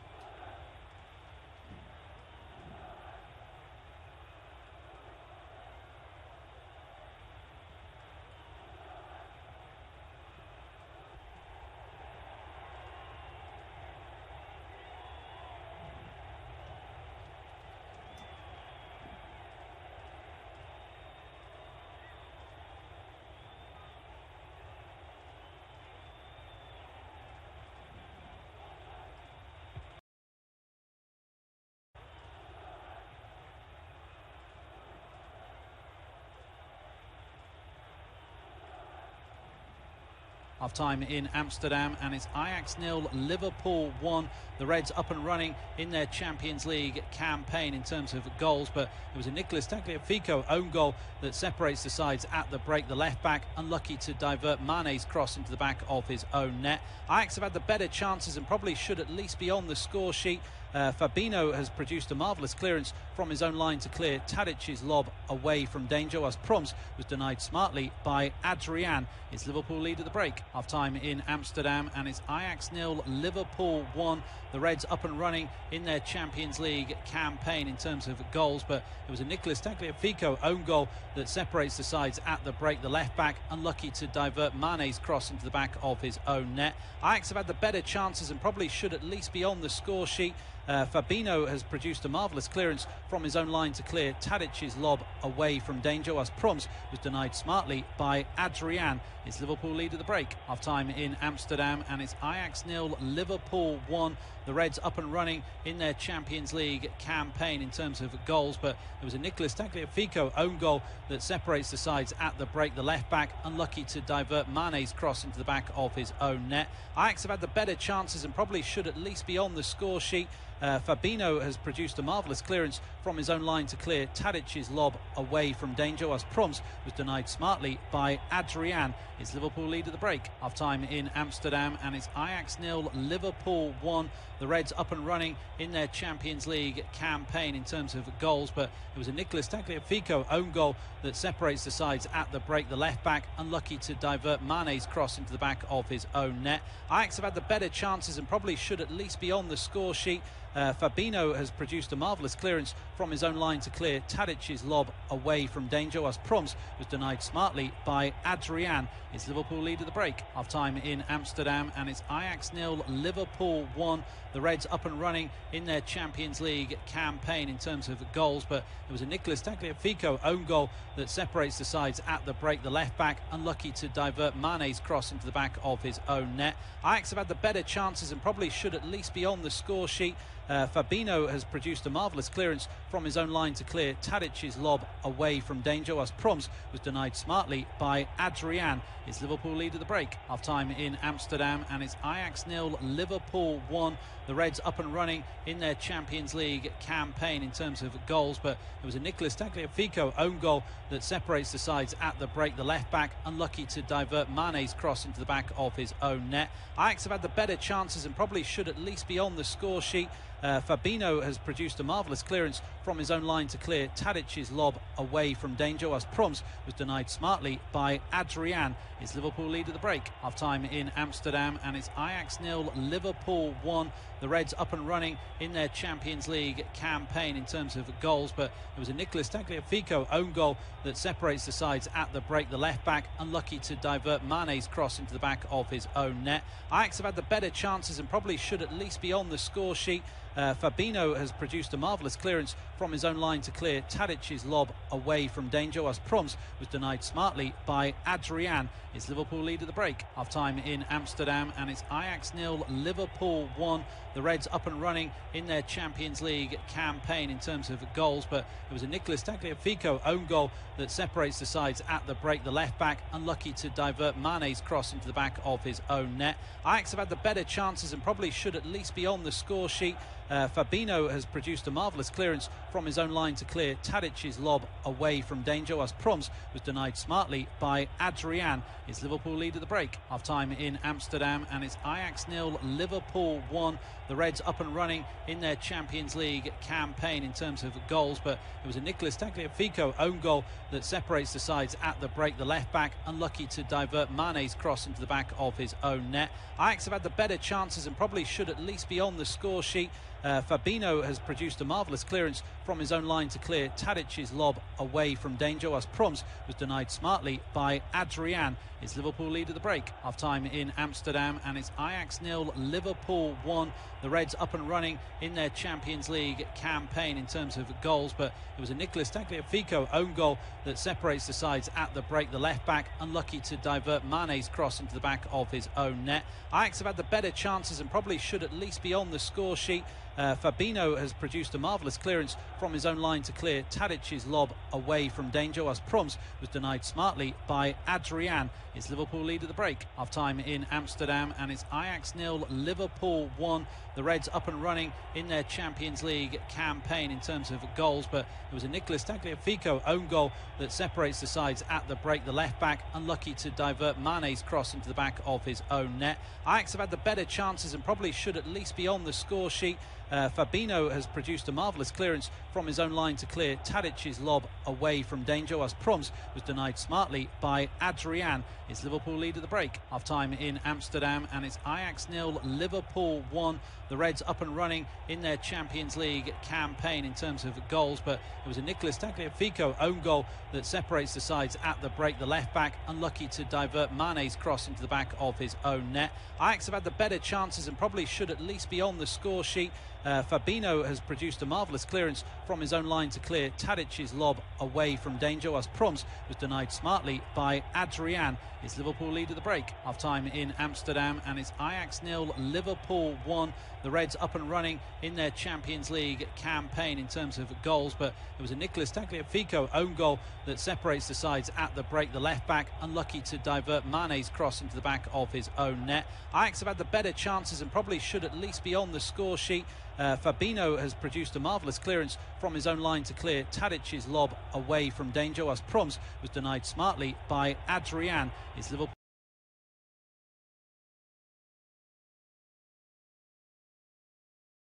B: Half time in Amsterdam, and it's Ajax 0, Liverpool 1. The Reds up and running in their Champions League campaign in terms of goals, but it was a Nicolas Tagliafico own goal that separates the sides at the break. The left back unlucky to divert Mane's cross into the back of his own net. Ajax have had the better chances and probably should at least be on the score sheet. Fabinho has produced a marvellous clearance from his own line to clear Tadic's lob away from danger, as Prums was denied smartly by Adrian. It's Liverpool lead at the break. Half time in Amsterdam, and it's Ajax 0, Liverpool 1. The Reds up and running in their Champions League campaign in terms of goals, but it was a Nicolas Tagliafico own goal that separates the sides at the break. The left back unlucky to divert Mane's cross into the back of his own net. Ajax have had the better chances and probably should at least be on the score sheet. Fabinho has produced a marvellous clearance from his own line to clear Tadic's lob away from danger, as Proms was denied smartly by Adrian. It's Liverpool lead at the break. Half time in Amsterdam, and it's Ajax 0, Liverpool 1. The Reds up and running in their Champions League campaign in terms of goals, but it was a Nicolas Tagliafico own goal that separates the sides at the break. The left back unlucky to divert Mane's cross into the back of his own net. Ajax have had the better chances and probably should at least be on the score sheet. Fabinho has produced a marvellous clearance from his own line to clear Tadic's lob away from danger, as Proms was denied smartly by Adrian. It's Liverpool lead at the break. Half time in Amsterdam, and it's Ajax 0, Liverpool 1. The Reds up and running in their Champions League campaign in terms of goals, but it was a Nicolas Tagliafico own goal that separates the sides at the break. The left back unlucky to divert Mane's cross into the back of his own net. Ajax have had the better chances and probably should at least be on the score sheet. Fabinho has produced a marvellous clearance from his own line to clear Tadic's lob away from danger, as Proms was denied smartly by Adrian. It's Liverpool lead at the break. Half time in Amsterdam, and it's Ajax 0, Liverpool 1. The Reds up and running in their Champions League campaign in terms of goals, but it was a Nicolas Tagliafico own goal that separates the sides at the break. The left back unlucky to divert Mane's cross into the back of his own net. Ajax have had the better chances and probably should at least be on the score sheet. Fabinho has produced a marvellous clearance from his own line to clear Tadic's lob away from danger, as Proms was denied smartly by Adrian. It's Liverpool lead at the break. Half time in Amsterdam, and it's Ajax 0, Liverpool 1. The Reds up and running in their Champions League campaign in terms of goals, but it was a Nicolas Tagliafico own goal that separates the sides at the break. The left back unlucky to divert Mane's cross into the back of his own net. Ajax have had the better chances and probably should at least be on the score sheet. Fabinho has produced a marvellous clearance from his own line to clear Tadic's lob away from danger, as Proms was denied smartly by Adrian. It's Liverpool lead at the break. Half time in Amsterdam, and it's Ajax 0, Liverpool 1. The Reds up and running in their Champions League campaign in terms of goals, but it was a Nicolas Tagliafico own goal that separates the sides at the break. The left back unlucky to divert Mane's cross into the back of his own net. Ajax have had the better chances and probably should at least be on the score sheet. Fabinho has produced a marvellous clearance from his own line to clear Tadic's lob away from danger, as Proms was denied smartly by Adrian. It's Liverpool lead at the break. Half time in Amsterdam, and it's Ajax 0, Liverpool 1. The Reds up and running in their Champions League campaign in terms of goals, but it was a Nicolas Tagliafico own goal that separates the sides at the break. The left back unlucky to divert Mane's cross into the back of his own net. Ajax have had the better chances and probably should at least be on the score sheet. Fabinho has produced a marvellous clearance from his own line to clear Tadic's lob away from danger, as Proms was denied smartly by Adrian. It's Liverpool lead at the break. Half time in Amsterdam, and it's Ajax 0, Liverpool 1. The Reds up and running in their Champions League campaign in terms of goals, but it was a Nicolas Tagliafico own goal that separates the sides at the break. The left back unlucky to divert Mane's cross into the back of his own net. Ajax have had the better chances and probably should at least be on the score sheet. Fabinho has produced a marvellous clearance from his own line to clear Tadic's lob away from danger, as Proms was denied smartly by Adrian. It's Liverpool lead at the break. Half time in Amsterdam, and it's Ajax 0, Liverpool 1. The Reds up and running in their Champions League campaign in terms of goals, but it was a Nicolas Tagliafico own goal that separates the sides at the break. The left back unlucky to divert Mane's cross into the back of his own net. Ajax have had the better chances and probably should at least be on the score sheet. Fabinho has produced a marvellous clearance from his own line to clear Tadic's lob away from danger, as Proms was denied smartly by Adrian. It's Liverpool lead at the break. Half time in Amsterdam, and it's Ajax 0, Liverpool 1. The Reds up and running in their Champions League campaign in terms of goals, but it was a Nicolas Tagliafico own goal that separates the sides at the break. The left back unlucky to divert Mane's cross into the back of his own net. Ajax have had the better chances and probably should at least be on the score sheet. Fabinho has produced a marvellous clearance from his own line to clear Tadic's lob away from danger, as Proms was denied smartly by Adrian. It's Liverpool lead at the break. Half time in Amsterdam, and it's Ajax 0, Liverpool 1. The Reds up and running in their Champions League campaign in terms of goals, but it was a Nicolas Tagliafico own goal that separates the sides at the break. The left back unlucky to divert Mane's cross into the back of his own net. Ajax have had the better chances and probably should at least be on the score sheet. Fabinho has produced a marvellous clearance from his own line to clear Tadic's lob away from danger, as Proms was denied smartly by Adrian. It's Liverpool lead at the break. Half-time in Amsterdam, and it's Ajax 0, Liverpool 1. The Reds up and running in their Champions League campaign in terms of goals, but it was a Nicolas Tagliafico own goal that separates the sides at the break. The left-back unlucky to divert Mane's cross into the back of his own net. Ajax have had the better chances and probably should at least be on the score sheet. Fabinho has produced a marvellous clearance from his own line to clear Tadic's lob away from danger, as Proms was denied smartly by Adrian. It's Liverpool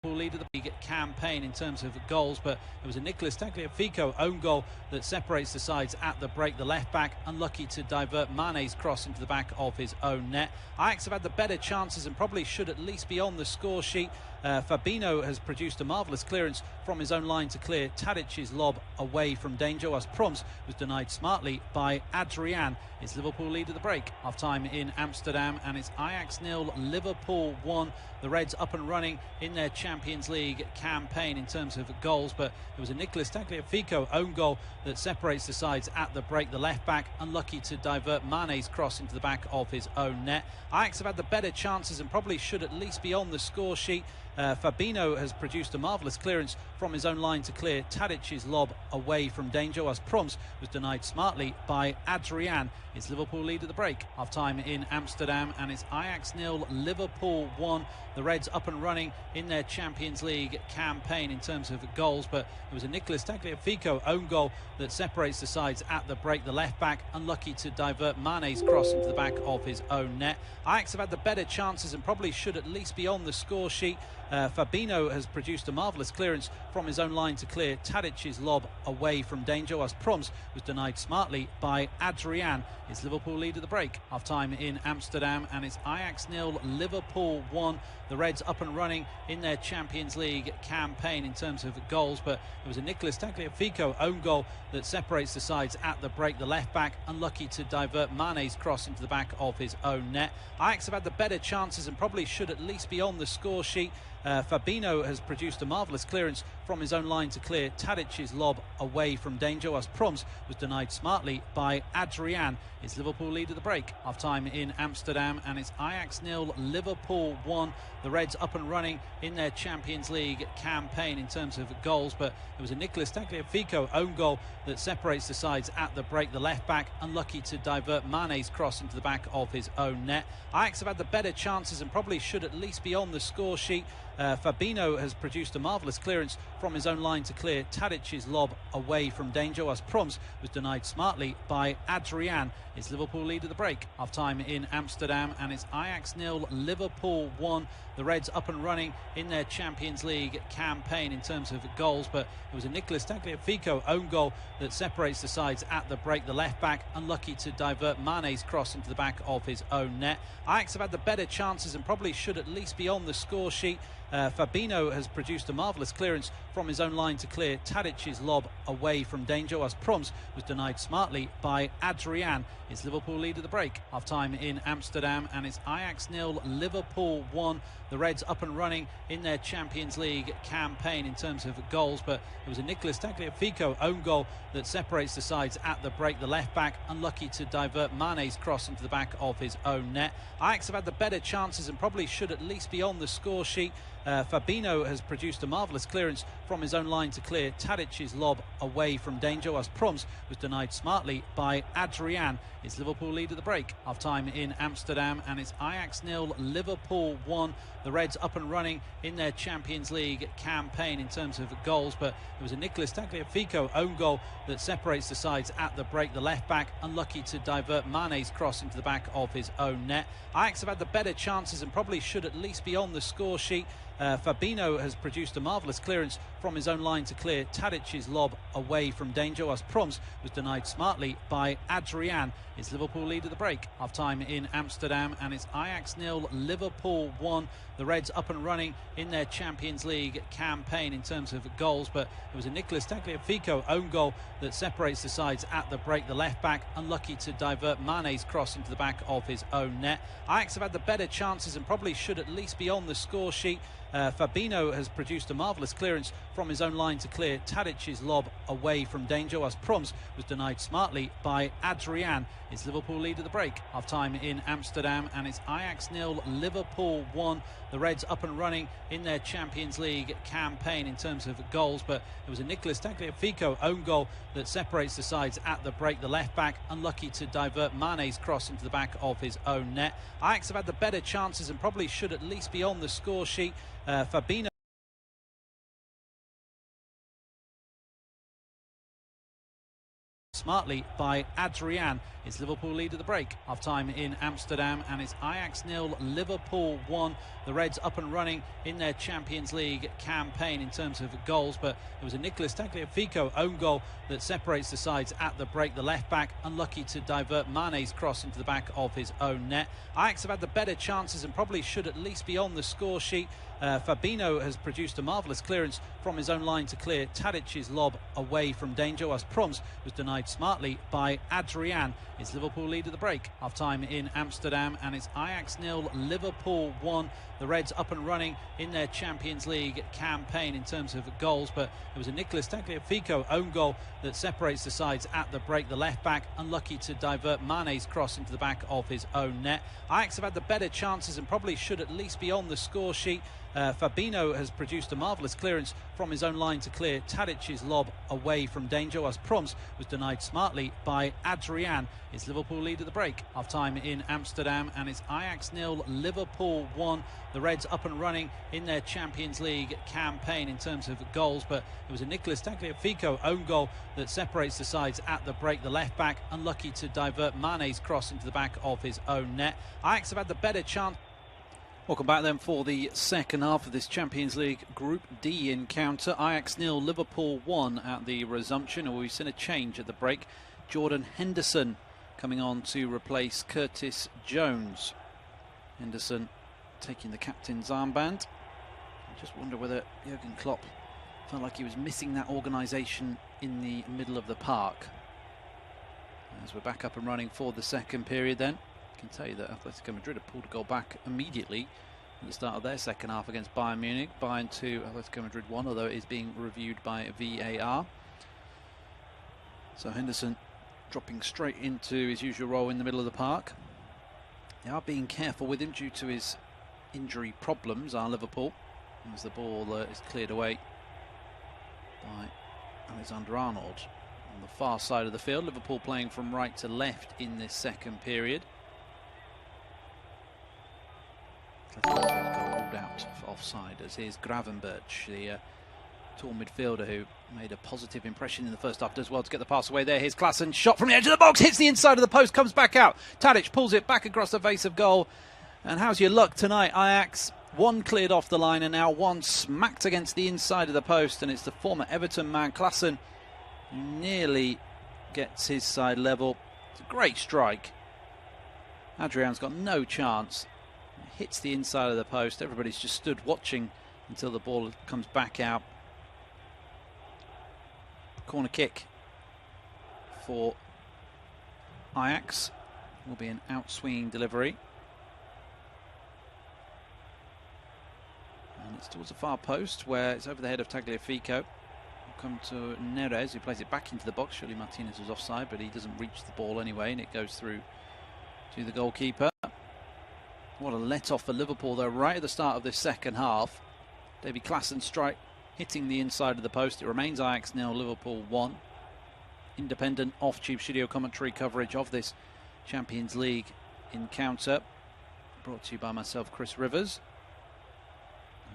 B: lead of the league campaign in terms of goals, but it was a Nicolas Tagliafico own goal that separates the sides at the break. The left-back unlucky to divert Mane's cross into the back of his own net. Ajax have had the better chances and probably should at least be on the score sheet. Fabinho has produced a marvellous clearance from his own line to clear Tadic's lob away from danger, as Proms was denied smartly by Adrian. It's Liverpool lead at the break. Half-time in Amsterdam, and it's Ajax 0, Liverpool 1. The Reds up and running in their Champions League campaign in terms of goals, but it was a Nicolas Tagliafico own goal that separates the sides at the break. The left-back unlucky to divert Mane's cross into the back of his own net. Ajax have had the better chances and probably should at least be on the score sheet. Fabinho has produced a marvellous clearance from his own line to clear Tadic's lob away from danger, as Proms was denied smartly by Adrian. It's Liverpool lead at the break. Half-time in Amsterdam, and it's Ajax 0, Liverpool 1. The Reds up and running in their Champions League campaign in terms of goals, but it was a Nicolas Tagliafico own goal that separates the sides at the break. The left-back unlucky to divert Mane's cross into the back of his own net. Ajax have had the better chances and probably should at least be on the score sheet. Fabinho has produced a marvellous clearance from his own line to clear Tadic's lob away from danger, as Proms was denied smartly by Adrian. It's Liverpool lead at the break. Half-time in Amsterdam, and it's Ajax 0, Liverpool 1. The Reds up and running in their Champions League campaign in terms of goals, but it was a Nicolas Tagliafico own goal that separates the sides at the break. The left-back unlucky to divert Mane's cross into the back of his own net. Ajax have had the better chances and probably should at least be on the score sheet. Fabinho has produced a marvellous clearance from his own line to clear Tadic's lob away from danger, as Proms was denied smartly by Adrian. It's Liverpool lead at the break. Half-time in Amsterdam, and it's Ajax 0, Liverpool 1. The Reds up and running in their Champions League campaign in terms of goals, but it was a Nicolas Tagliafico own goal that separates the sides at the break. The left-back unlucky to divert Mane's cross into the back of his own net. Ajax have had the better chances and probably should at least be on the score sheet. Fabinho has produced a marvellous clearance from his own line to clear Tadic's lob away from danger, as Proms was denied smartly by Adrian. It's Liverpool lead at the break. Half-time in Amsterdam, and it's Ajax 0, Liverpool 1. The Reds up and running in their Champions League campaign in terms of goals, but it was a Nicolas Tagliafico own goal that separates the sides at the break. The left-back unlucky to divert Mane's cross into the back of his own net. Ajax have had the better chances and probably should at least be on the score sheet. Fabinho has produced a marvellous clearance from his own line to clear Tadic's lob away from danger, as Proms was denied smartly by Adrian. It's Liverpool lead at the break. Half-time in Amsterdam, and it's Ajax 0, Liverpool 1. The Reds up and running in their Champions League campaign in terms of goals, but it was a Nicolas Tagliafico own goal that separates the sides at the break. The left-back unlucky to divert Mane's cross into the back of his own net. Ajax have had the better chances and probably should at least be on the score sheet. Fabinho has produced a marvellous clearance from his own line to clear Tadic's lob away from danger, as Proms was denied smartly by Adrian. It's Liverpool lead at the break. Half-time in Amsterdam, and it's Ajax 0, Liverpool 1. The Reds up and running in their Champions League campaign in terms of goals, but it was a Nicolas Tagliafico own goal that separates the sides at the break. The left-back unlucky to divert Mane's cross into the back of his own net. Ajax have had the better chances and probably should at least be on the score sheet. Fabinho has produced a marvellous clearance from his own line to clear Tadic's lob away from danger, as Proms was denied smartly by Adrian. It's Liverpool lead at the break. Half-time in Amsterdam, and it's Ajax 0, Liverpool 1. The Reds up and running in their Champions League campaign in terms of goals, but it was a Nicolas Tagliafico own goal that separates the sides at the break. The left-back unlucky to divert Mane's cross into the back of his own net. Ajax have had the better chances and probably should at least be on the score sheet. Fabinho has produced a marvellous clearance from his own line to clear Tadic's lob away from danger, as Proms was denied smartly by Adrian. It's Liverpool lead at the break. Half time in Amsterdam, and it's Ajax 0, Liverpool 1. The Reds up and running in their Champions League campaign in terms of goals, but it was a Nicolas Tagliafico own goal that separates the sides at the break. The left back unlucky to divert Mane's cross into the back of his own net. Ajax have had the better chances and probably should at least be on the score sheet. Fabinho smartly by Adrian. It's Liverpool lead at the break. Half time in Amsterdam, and it's Ajax 0, Liverpool 1. The Reds up and running in their Champions League campaign in terms of goals, but it was a Nicolas Tagliafico own goal that separates the sides at the break. The left back unlucky to divert Mane's cross into the back of his own net. Ajax have had the better chances and probably should at least be on the score sheet. Fabinho has produced a marvellous clearance from his own line to clear Tadic's lob away from danger, as Proms was denied smartly by Adrian. It's Liverpool lead at the break. Half time in Amsterdam, and it's Ajax 0, Liverpool 1. The Reds up and running in their Champions League campaign in terms of goals, but it was a Nicolas Tagliafico own goal that separates the sides at the break. The left back unlucky to divert Mane's cross into the back of his own net. Ajax have had the better chances and probably should at least be on the score sheet. Fabinho has produced a marvellous clearance from his own line to clear Tadic's lob away from danger, as Proms was denied smartly by Adrian. It's Liverpool lead at the break. Half time in Amsterdam, and it's Ajax 0, Liverpool 1. The Reds up and running in their Champions League campaign in terms of goals, but it was a Nicolas Tagliafico own goal that separates the sides at the break. The left back unlucky to divert Mane's cross into the back of his own net. Ajax have had the better chance. Welcome back then for the second half of this Champions League Group D encounter. Ajax 0, Liverpool 1 at the resumption, and we've seen a change at the break. Jordan Henderson coming on to replace Curtis Jones. Henderson taking the captain's armband. I just wonder whether Jurgen Klopp felt like he was missing that organisation in the middle of the park. As we're back up and running for the second period then. I can tell you that Atletico Madrid have pulled a goal back immediately at the start of their second half against Bayern Munich. Bayern 2, Atletico Madrid 1, although it is being reviewed by VAR. So Henderson dropping straight into his usual role in the middle of the park. They are being careful with him due to his injury problems, are Liverpool, as the ball is cleared away by Alexander Arnold. On the far side of the field, Liverpool playing from right to left in this second period. Got ruled out for offside, as here's Gravenberch, the tall midfielder who made a positive impression in the first half, does well to get the pass away there. Here's Klaassen, shot from the edge of the box, hits the inside of the post, comes back out. Tadic pulls it back across the face of goal. And how's your luck tonight, Ajax? One cleared off the line and now one smacked against the inside of the post, and it's the former Everton man, Klaassen, nearly gets his side level. It's a great strike. Adrian's got no chance. Hits the inside of the post. Everybody's just stood watching until the ball comes back out. Corner kick for Ajax. Will be an outswinging delivery. And it's towards the far post where it's over the head of Tagliafico. We'll come to Neres, who plays it back into the box. Surely Martinez was offside, but he doesn't reach the ball anyway, and it goes through to the goalkeeper. What a let-off for Liverpool, though, right at the start of this second half. Davy Klaassen strike hitting the inside of the post. It remains Ajax 0, Liverpool 1. Independent off-tube studio commentary coverage of this Champions League encounter, brought to you by myself, Chris Rivers.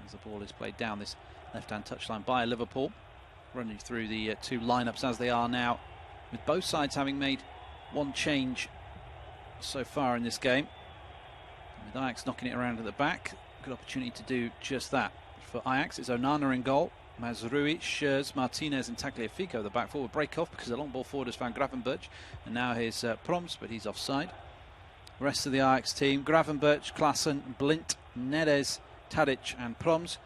B: As the ball is played down this left-hand touchline by Liverpool, running through the two lineups as they are now, with both sides having made one change so far in this game. With Ajax knocking it around at the back, good opportunity to do just that. For Ajax, it's Onana in goal, Mazraoui, Schürrle, Martinez and Tagliafico the back forward. Break off because the long ball forward has found Gravenberch, and now here's Proms, but he's offside. The rest of the Ajax team, Gravenberch, Klaassen, Blint, Neres, Tadic and Proms.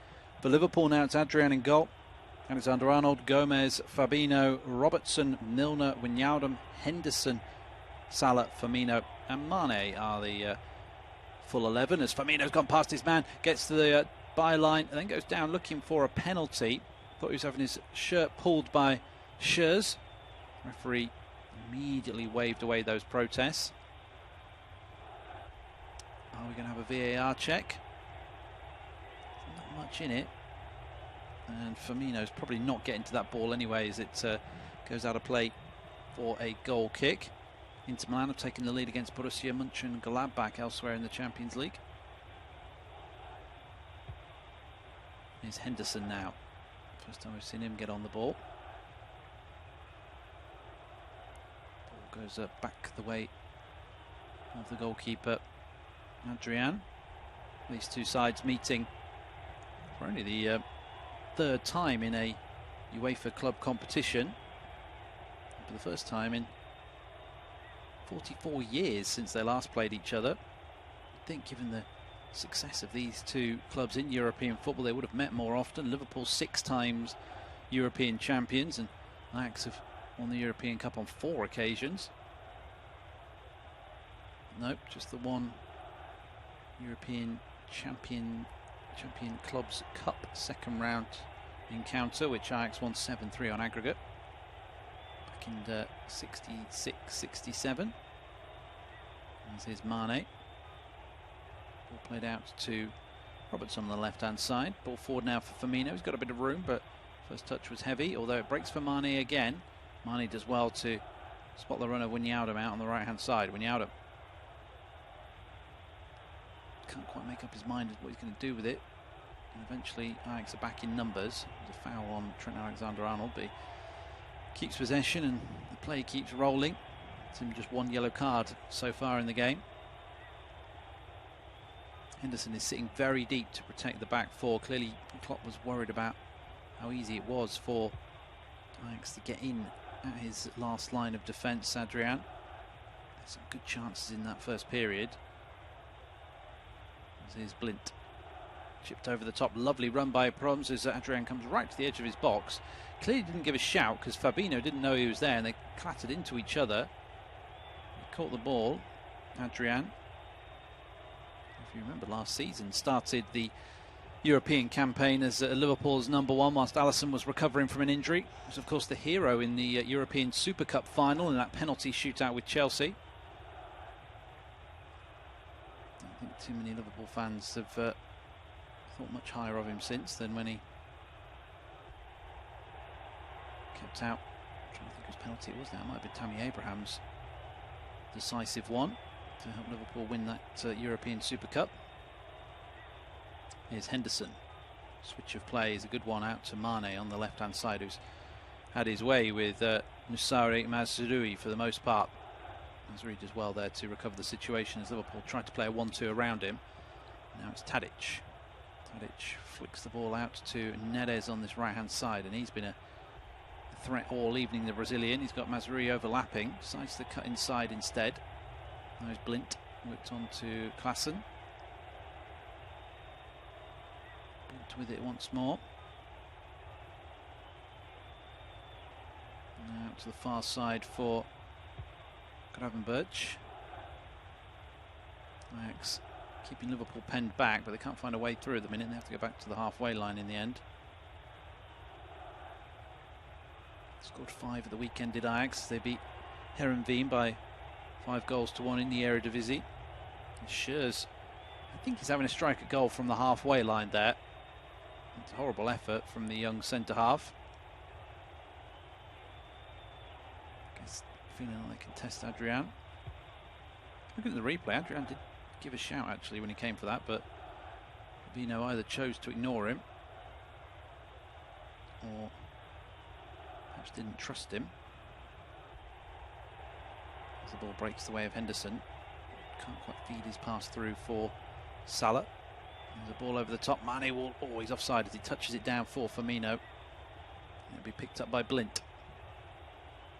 B: For Liverpool now it's Adrian in goal, Alexander Arnold, Gomez, Fabinho, Robertson, Milner, Wijnaldum, Henderson, Salah, Firmino and Mane are the full 11, as Firmino's gone past his man, gets to the byline and then goes down looking for a penalty. Thought he was having his shirt pulled by Schurz. Referee immediately waved away those protests. Are we going to have a VAR check? Not much in it. And Firmino's probably not getting to that ball anyway as it goes out of play for a goal kick. Inter Milan have taken the lead against Borussia Mönchengladbach elsewhere in the Champions League. Here's Henderson now. First time we've seen him get on the ball. Ball goes back the way of the goalkeeper, Adrian. These two sides meeting for only the third time in a UEFA club competition. For the first time in 44 years since they last played each other. I think given the success of these two clubs in European football, they would have met more often. Liverpool 6 times European champions, and Ajax have won the European Cup on 4 occasions. Nope, just the one European Champion Clubs Cup second round encounter, which Ajax won 7-3 on aggregate back in 66-67. As is Mane. Ball played out to Robertson on the left hand side. Ball forward now for Firmino. He's got a bit of room, but first touch was heavy, although it breaks for Mane again. Mane does well to spot the runner Wijnaldum out on the right hand side. Wijnaldum can't quite make up his mind as what he's going to do with it. And eventually Ajax are back in numbers. There's a foul on Trent Alexander-Arnold, but he keeps possession and the play keeps rolling. It's him just one yellow card so far in the game. Henderson is sitting very deep to protect the back four. Clearly Klopp was worried about how easy it was for Ajax to get in at his last line of defence, Adrian. There's some good chances in that first period. Here's Blint. Chipped over the top. Lovely run by Proms as Adrian comes right to the edge of his box. Clearly didn't give a shout because Fabinho didn't know he was there and they clattered into each other. He caught the ball. Adrian, if you remember last season, started the European campaign as Liverpool's number 1 whilst Alisson was recovering from an injury. He was of course the hero in the European Super Cup final in that penalty shootout with Chelsea. I think too many Liverpool fans have thought much higher of him since then when he kept out. I'm trying to think whose penalty it was now. It might have been Tammy Abraham's decisive one to help Liverpool win that European Super Cup. Here's Henderson. Switch of play is a good one out to Mane on the left hand side, who's had his way with Nusari Mazraoui for the most part. Mazraoui does well there to recover the situation as Liverpool tried to play a 1-2 around him. Now it's Tadic. Tadic flicks the ball out to Neres on this right hand side, and he's been a threat all evening, the Brazilian. He's got Mazraoui overlapping, decides to cut inside instead. There's Blint, whipped on to Klaassen. Blint with it once more. Now to the far side for Gravenberch. Ajax keeping Liverpool penned back, but they can't find a way through at the minute. They have to go back to the halfway line in the end. Scored 5 at the weekend, did Ajax. They beat Heerenveen by 5-1 in the Eredivisie. Schurz, I think he's having a strike at goal from the halfway line there. It's a horrible effort from the young centre-half. Guess feeling like they can test Adrian. Looking at the replay, Adrian did give a shout actually when he came for that, but Fabinho either chose to ignore him or perhaps didn't trust him. As the ball breaks the way of Henderson, can't quite feed his pass through for Salah. There's a ball over the top. Mane will always offside as he touches it down for Firmino. It'll be picked up by Blint.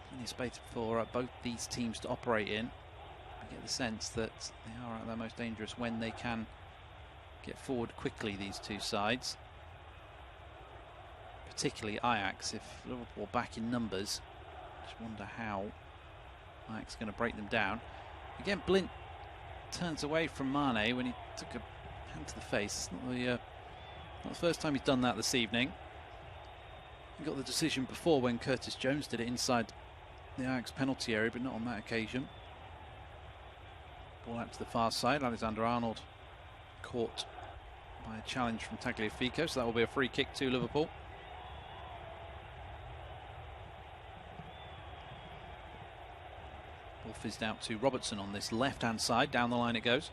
B: Plenty of space for both these teams to operate in. I get the sense that they are at their most dangerous when they can get forward quickly, these two sides. Particularly Ajax. If Liverpool are back in numbers, I just wonder how Ajax is going to break them down. Again, Blint turns away from Mane when he took a hand to the face. It's not the Not the first time he's done that this evening. He got the decision before when Curtis Jones did it inside the Ajax penalty area, but not on that occasion. Ball out to the far side. Alexander-Arnold caught by a challenge from Tagliafico, so that will be a free kick to Liverpool. Ball fizzed out to Robertson on this left-hand side. Down the line it goes.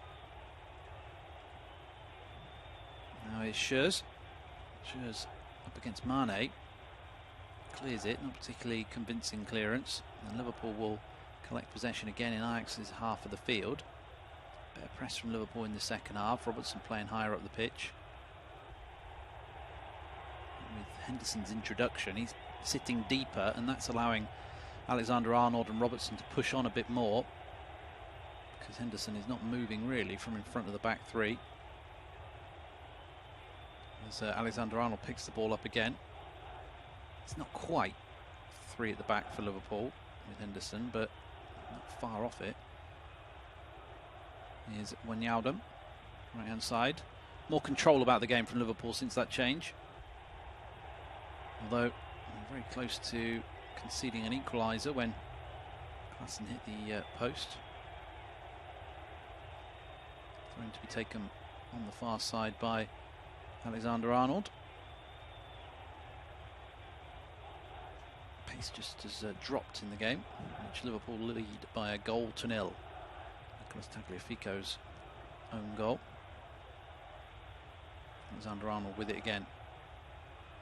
B: Now it's Schürz. Schürz up against Mane. Clears it, not particularly convincing clearance. And Liverpool will collect possession again in Ajax's half of the field. Better press from Liverpool in the second half. Robertson playing higher up the pitch. And with Henderson's introduction, he's sitting deeper, and that's allowing Alexander-Arnold and Robertson to push on a bit more, because Henderson is not moving really from in front of the back three. As Alexander-Arnold picks the ball up again. It's not quite three at the back for Liverpool with Henderson, but not far off it. Here's Wijnaldum, right hand side. More control about the game from Liverpool since that change, although very close to conceding an equaliser when Klaassen hit the post. Thrown to be taken on the far side by Alexander-Arnold. Pace just has dropped in the game, which Liverpool lead by 1-0. Nicolas Tagliafico's own goal. Alexander-Arnold with it again.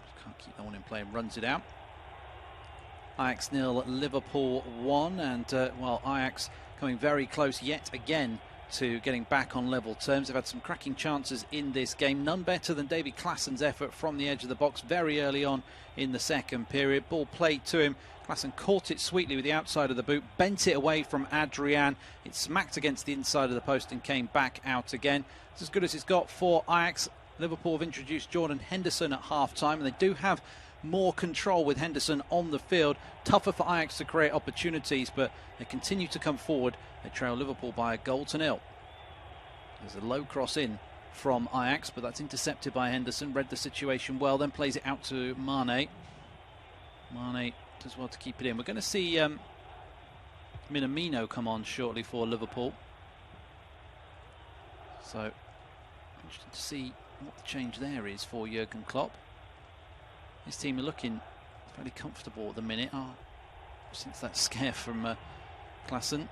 B: Just can't keep that one in play and runs it out. Ajax 0, Liverpool 1, and well, Ajax coming very close yet again to getting back on level terms. They've had some cracking chances in this game, none better than Davy Klaassen's effort from the edge of the box very early on in the second period. Ball played to him. Klaassen caught it sweetly with the outside of the boot, bent it away from Adrian. It smacked against the inside of the post and came back out again. It's as good as it's got for Ajax. Liverpool have introduced Jordan Henderson at half-time, and they do have more control with Henderson on the field. Tougher for Ajax to create opportunities, but they continue to come forward. They trail Liverpool by 1-0. There's a low cross in from Ajax, but that's intercepted by Henderson. Read the situation well, then plays it out to Mane. Mane does well to keep it in. We're going to see Minamino come on shortly for Liverpool. So, interesting to see what the change there is for Jurgen Klopp. His team are looking fairly comfortable at the minute, since that scare from Klaassen.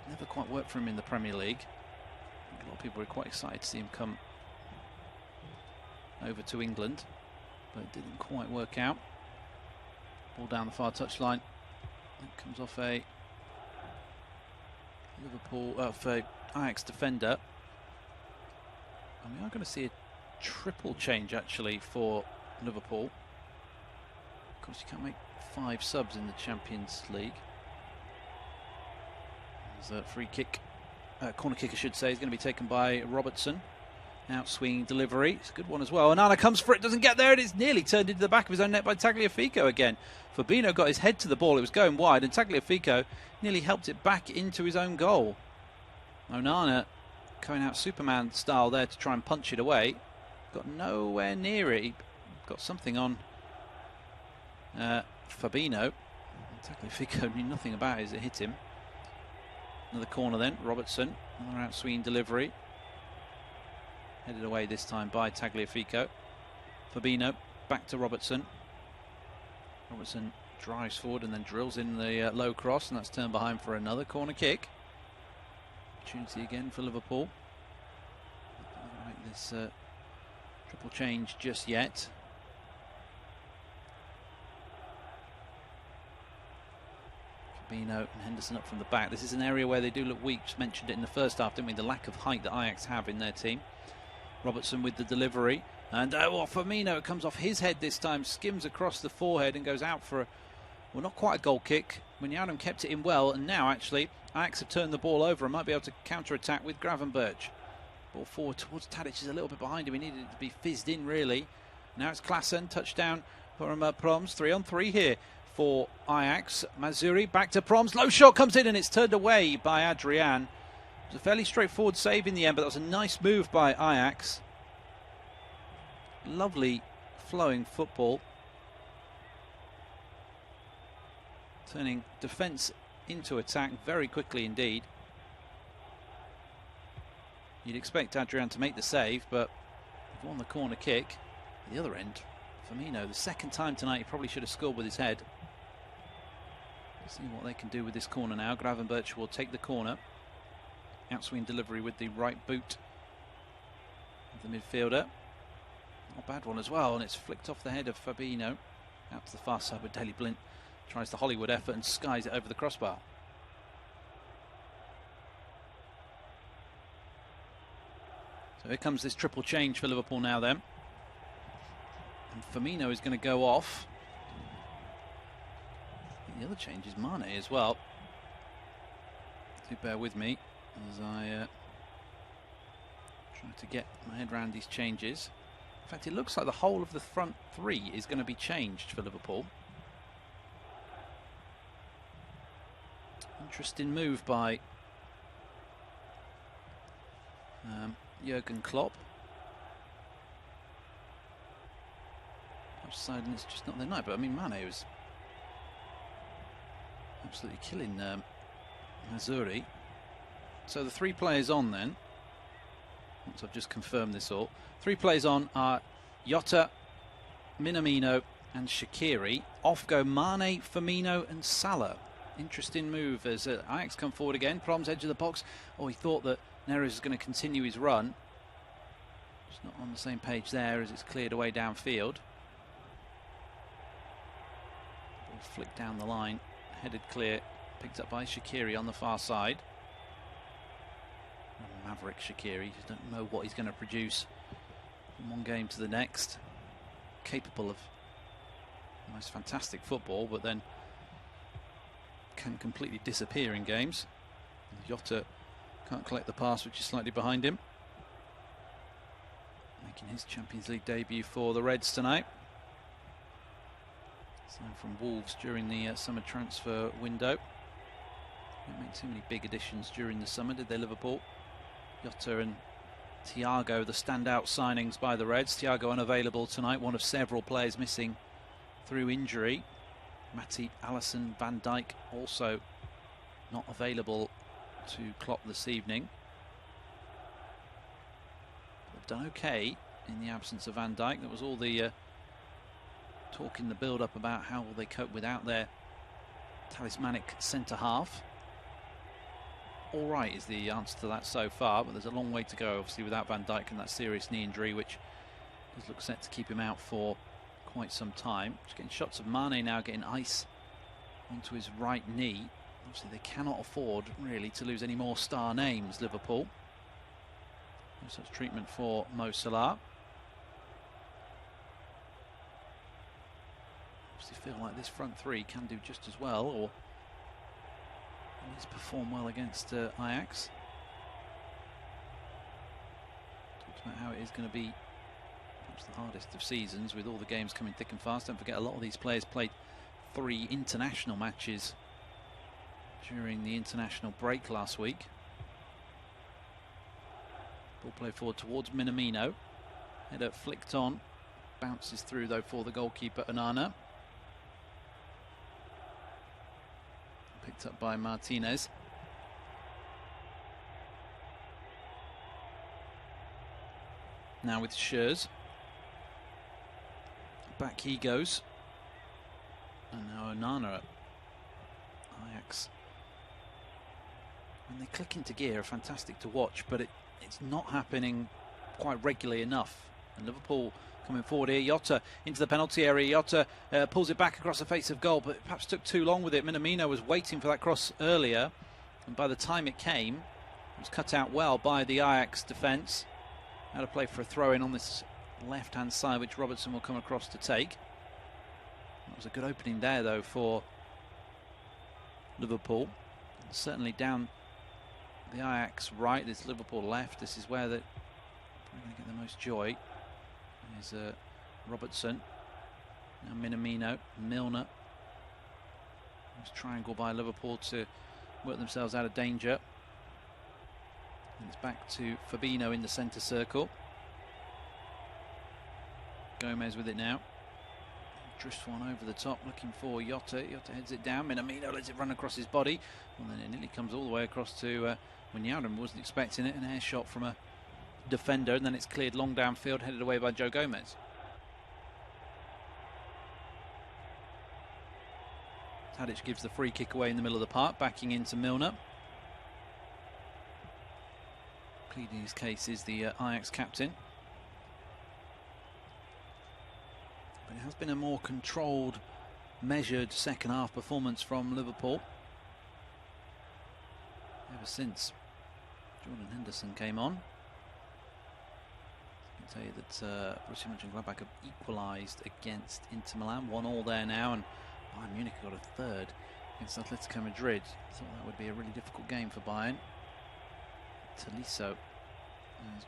B: Never quite worked for him in the Premier League. I think a lot of people were quite excited to see him come over to England, but it didn't quite work out. Ball down the far touchline. It comes off a Ajax defender. And we are going to see a triple change actually for Liverpool. Of course, you can't make 5 subs in the Champions League. There's a free kick, corner kick I should say, is going to be taken by Robertson. Out swinging delivery, it's a good one as well. Onana comes for it, doesn't get there, it is nearly turned into the back of his own net by Tagliafico again. Fabinho got his head to the ball, it was going wide, and Tagliafico nearly helped it back into his own goal. Onana going out Superman style there to try and punch it away. Got nowhere near it. He got something on Fabinho. Tagliafico knew nothing about it as it hit him. Another corner then, Robertson. Another out swinging delivery. Headed away this time by Tagliafico. Fabinho back to Robertson. Robertson drives forward and then drills in the low cross, and that's turned behind for another corner kick. Opportunity again for Liverpool. Not make this triple change just yet. Fabinho and Henderson up from the back. This is an area where they do look weak. Just mentioned it in the first half, didn't we? The lack of height that Ajax have in their team. Robertson with the delivery. And Firmino comes off his head this time, skims across the forehead and goes out for well, not quite a goal kick. Wijnaldum kept it in well, and now actually Ajax have turned the ball over and might be able to counter-attack with Gravenberch. Ball forward towards Tadic, is a little bit behind him. He needed it to be fizzed in, really. Now it's Klaassen, touchdown from Proms. 3-on-3 here for Ajax. Mazuri back to Proms. Low shot comes in and it's turned away by Adrian. It was a fairly straightforward save in the end, but that was a nice move by Ajax. Lovely flowing football. Turning defence into attack very quickly indeed. You'd expect Adrian to make the save, but they've won the corner kick. At the other end, Firmino, the second time tonight, he probably should have scored with his head. See what they can do with this corner now. Gravenberch will take the corner. Outswing delivery with the right boot of the midfielder. Not a bad one as well, and it's flicked off the head of Fabinho. Out to the far side with Daley Blind. Tries the Hollywood effort and skies it over the crossbar. So here comes this triple change for Liverpool now then. And Firmino is going to go off. The other change is Mane as well. Do bear with me as I try to get my head around these changes. In fact, it looks like the whole of the front three is going to be changed for Liverpool. Interesting move by Jurgen Klopp. Offside, and it's just not their night. But I mean, Mane was absolutely killing Azzurri. So the three players on then, once I've just confirmed this all, three players on are Jota, Minamino and Shaqiri. Off go Mane, Firmino and Salah. Interesting move as Ajax come forward again. Prom's edge of the box. Oh, he thought that Neres was going to continue his run. Just not on the same page there as it's cleared away downfield. Ball flicked down the line, headed clear, picked up by Shaqiri on the far side. Maverick Shaqiri, just don't know what he's going to produce from one game to the next. Capable of the most fantastic football, but then can completely disappear in games. Jota can't collect the pass, which is slightly behind him. Making his Champions League debut for the Reds tonight. Signed from Wolves during the summer transfer window. Didn't make too many big additions during the summer, did they, Liverpool? Jota and Thiago, the standout signings by the Reds. Thiago unavailable tonight, one of several players missing through injury. Matip, Alisson, Van Dijk also not available to Klopp this evening. They've done okay in the absence of Van Dijk. That was all the talk in the build-up about how will they cope without their talismanic centre-half. All right is the answer to that so far, but there's a long way to go, obviously, without Van Dijk and that serious knee injury, which does look set to keep him out for quite some time. Just getting shots of Mane now getting ice onto his right knee. Obviously they cannot afford really to lose any more star names, Liverpool. No such treatment for Mo Salah. Obviously feel like this front three can do just as well, or at least perform well against Ajax. Talked about how it is going to be perhaps the hardest of seasons with all the games coming thick and fast. Don't forget, a lot of these players played 3 international matches during the international break last week. Ball play forward towards Minamino. Header flicked on. Bounces through though for the goalkeeper Onana. Picked up by Martinez. Now with Schürrle. Back he goes. And now Onana at Ajax. When they click into gear, are fantastic to watch, but it's not happening quite regularly enough. And Liverpool coming forward here. Jota into the penalty area. Jota pulls it back across the face of goal, but perhaps took too long with it. Minamino was waiting for that cross earlier, and by the time it came, it was cut out well by the Ajax defence. Out of play for a throw-in on this left-hand side, which Robertson will come across to take. That was a good opening there, though, for Liverpool. Certainly down the Ajax right, this Liverpool left. This is where they're going to get the most joy. There's Robertson. Now Minamino, Milner. Nice triangle by Liverpool to work themselves out of danger. And it's back to Fabinho in the centre circle. Gomez with it now. Drifts one over the top, looking for Jota. Jota heads it down. Minamino lets it run across his body. And then it nearly comes all the way across to Wijnaldum. Wasn't expecting it. An air shot from a defender. And then it's cleared long downfield, headed away by Joe Gomez. Tadic gives the free kick away in the middle of the park, backing into Milner. Pleading his case is the Ajax captain. But it has been a more controlled, measured second half performance from Liverpool ever since Jordan Henderson came on. I can tell you that Borussia Mönchengladbach have equalised against Inter Milan, 1-1 there now, and Bayern Munich got a third against Atletico Madrid. Thought that would be a really difficult game for Bayern. Tolisso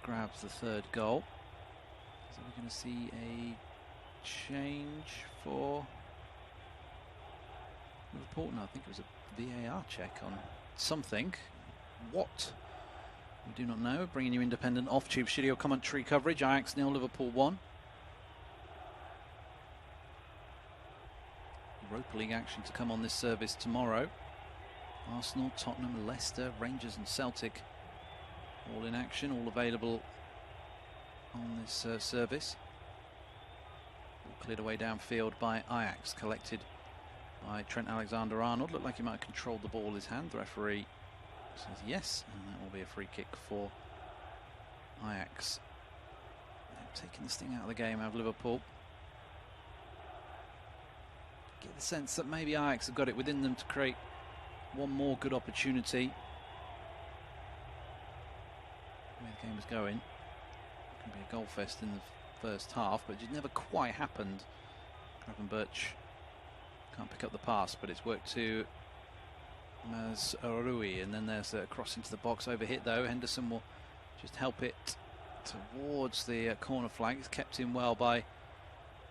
B: grabs the third goal. So we're going to see a change for Liverpool. No, I think it was a VAR check on something. What? We do not know. Bringing you independent off-tube studio commentary coverage. Ajax 0, Liverpool 1. Europa League action to come on this service tomorrow. Arsenal, Tottenham, Leicester, Rangers and Celtic all in action, all available on this service. All cleared away downfield by Ajax, collected by Trent Alexander-Arnold. Looked like he might have controlled the ball in his hand. The referee says yes, and that will be a free kick for Ajax. They've taken this thing out of the game out of Liverpool. Get the sense that maybe Ajax have got it within them to create one more good opportunity. The way the game was going, it can be a goal fest in the first half, but it never quite happened. Gravenberch can't pick up the pass, but it's worked to Mazraoui, and then there's a cross into the box, overhit though. Henderson will just help it towards the corner flag. It's kept in well by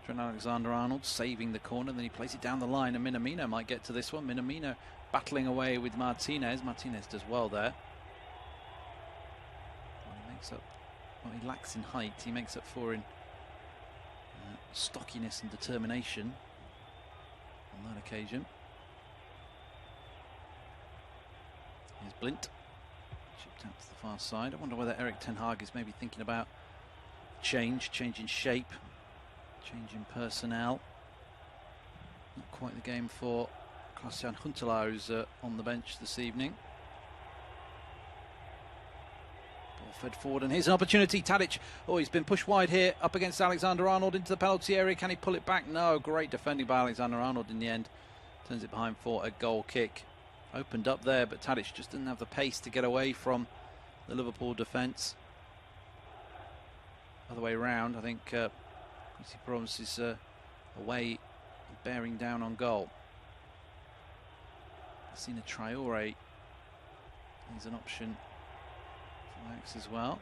B: Trent Alexander-Arnold, saving the corner, then he plays it down the line, and Minamino might get to this one. Minamino battling away with Martinez. Martinez does well there. Well, he makes up, well, he lacks in height, he makes up for in stockiness and determination on that occasion. Here's Blint, chipped out to the far side. I wonder whether Erik ten Hag is maybe thinking about change in shape, change in personnel. Not quite the game for Christian Huntelaar, who's on the bench this evening. Ball fed forward, and here's an opportunity. Tadic, oh, he's been pushed wide here, up against Alexander-Arnold into the penalty area. Can he pull it back? No, great defending by Alexander-Arnold in the end. Turns it behind for a goal kick. Opened up there, but Tadic just didn't have the pace to get away from the Liverpool defence. Other way round, I think Quincy Promes is away, bearing down on goal. Sina Traore is an option for Ajax as well.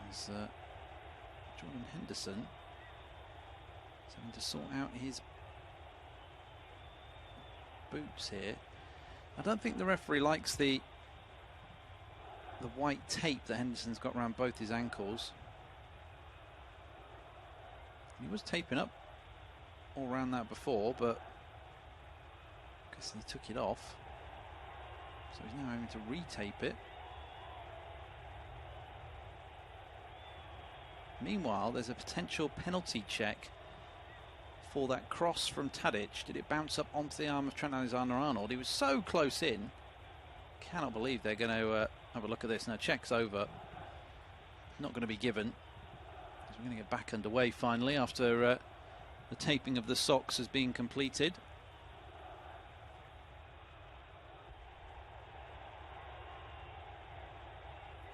B: As Jordan Henderson is having to sort out his boots here. I don't think the referee likes the white tape that Henderson's got around both his ankles. He was taping up all around that before, but I guess he took it off, so he's now having to retape it. Meanwhile, there's a potential penalty check for that cross from Tadic. Did it bounce up onto the arm of Trent Alexander-Arnold? He was so close in. Cannot believe they're going to have a look at this. Now, check's over. Not going to be given. So we're going to get back underway finally after the taping of the socks has been completed.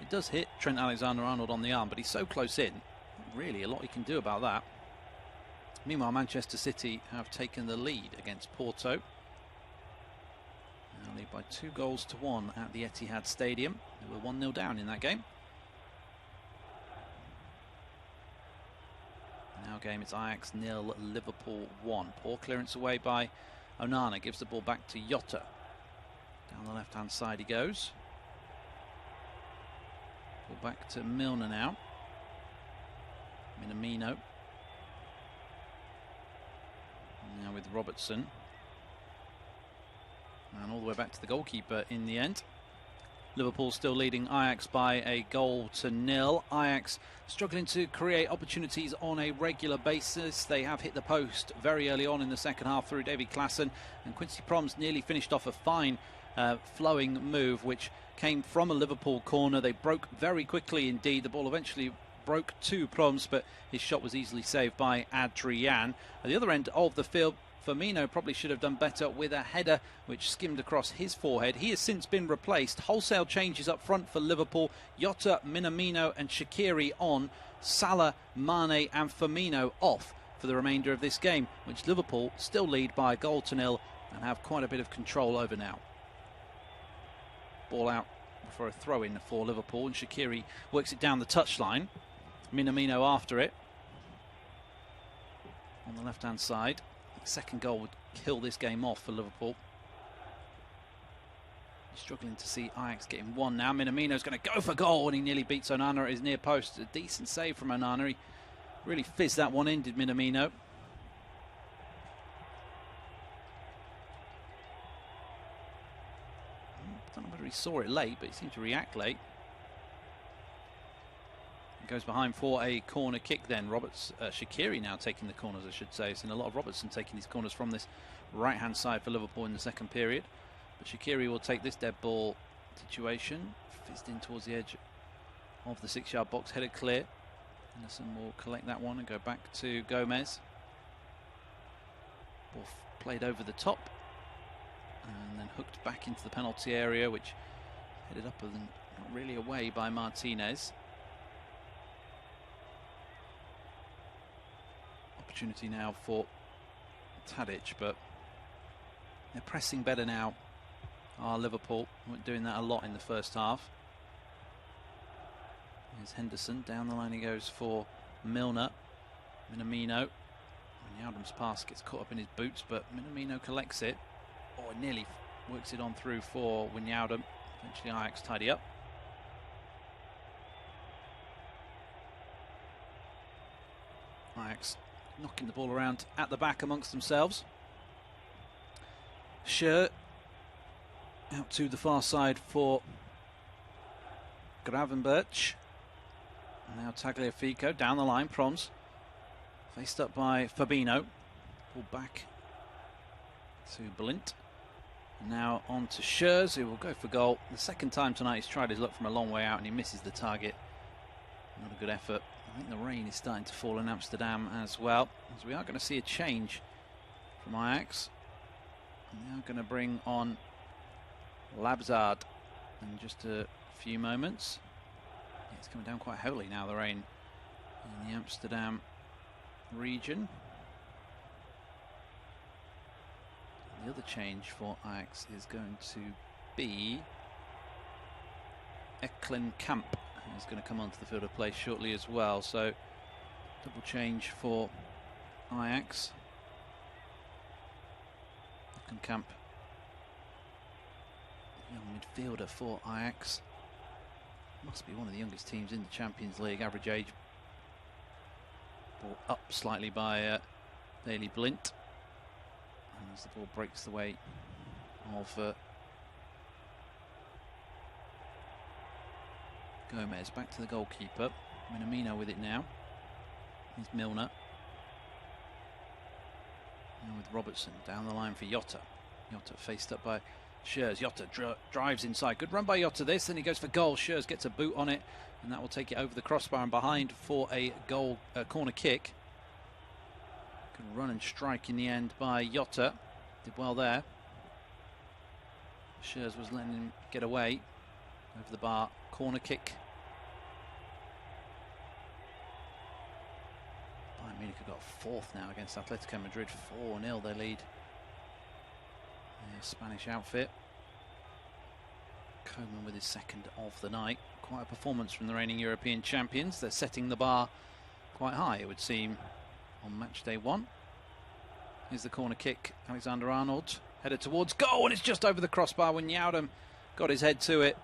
B: It does hit Trent Alexander-Arnold on the arm, but he's so close in. Not really a lot he can do about that. Meanwhile, Manchester City have taken the lead against Porto. Now lead by 2-1 at the Etihad Stadium. They were 1-0 down in that game. Now game, it's Ajax 0, Liverpool 1. Poor clearance away by Onana, gives the ball back to Jota. Down the left-hand side he goes. Ball back to Milner now. Minamino. Now with Robertson. And all the way back to the goalkeeper in the end. Liverpool still leading Ajax by a 1-0. Ajax struggling to create opportunities on a regular basis. They have hit the post very early on in the second half through David Klaassen, and Quincy Promes nearly finished off a fine flowing move which came from a Liverpool corner. They broke very quickly indeed. The ball eventually broke to Promes, but his shot was easily saved by Adrian. At the other end of the field, Firmino probably should have done better with a header which skimmed across his forehead. He has since been replaced. Wholesale changes up front for Liverpool. Jota, Minamino and Shaqiri on. Salah, Mane and Firmino off for the remainder of this game, which Liverpool still lead by 1-0 and have quite a bit of control over now. Ball out for a throw-in for Liverpool, and Shaqiri works it down the touchline. Minamino after it. On the left-hand side. Second goal would kill this game off for Liverpool. Struggling to see Ajax getting one now. Minamino's going to go for goal, and he nearly beats Onana at his near post. A decent save from Onana. He really fizzed that one in, did Minamino. I don't know whether he saw it late, but he seemed to react late. Goes behind for a corner kick then. Shaqiri now taking the corners, I should say. It's in a lot of Robertson taking these corners from this right-hand side for Liverpool in the second period. But Shaqiri will take this dead ball situation. Fizzed in towards the edge of the 6-yard box, headed clear. Henderson will collect that one and go back to Gomez. Ball played over the top and then hooked back into the penalty area, which headed up and not really away by Martinez. Opportunity now for Tadic, but they're pressing better now. Liverpool weren't doing that a lot in the first half. Here's Henderson, down the line he goes for Milner. Minamino. Wijnaldum's pass gets caught up in his boots, but Minamino collects it. Oh, nearly works it on through for Wijnaldum. Eventually Ajax tidy up. Ajax knocking the ball around at the back amongst themselves. Schär out to the far side for Gravenberch. Now Tagliafico down the line. Promes faced up by Fabinho. Ball back to Blint. Now on to Schär, who will go for goal. The second time tonight he's tried his luck from a long way out and he misses the target. Not a good effort. I think the rain is starting to fall in Amsterdam as well, as we are going to see a change from Ajax. And they are going to bring on Labzard in just a few moments. Yeah, it's coming down quite heavily now, the rain in the Amsterdam region. And the other change for Ajax is going to be Eklenkamp. He's going to come onto the field of play shortly as well, so double change for Ajax. Camp, young midfielder for Ajax. Must be one of the youngest teams in the Champions League. Average age brought up slightly by Daley Blint. And as the ball breaks the way of Gomez, back to the goalkeeper. Minamino with it now. Here's Milner. Now with Robertson down the line for Jota. Jota faced up by Schär. Jota drives inside. Good run by Jota this. Then he goes for goal. Schär gets a boot on it, and that will take it over the crossbar and behind for a goal, corner kick. Good run and strike in the end by Jota. Did well there. Schär was letting him get away over the bar. Corner kick. Bayern Munich have got fourth now against Atletico Madrid. 4-0 they lead. Spanish outfit. Koeman with his second of the night. Quite a performance from the reigning European champions. They're setting the bar quite high, it would seem, on match day one. Here's the corner kick. Alexander-Arnold Headed towards goal, and it's just over the crossbar when Wijnaldum got his head to it.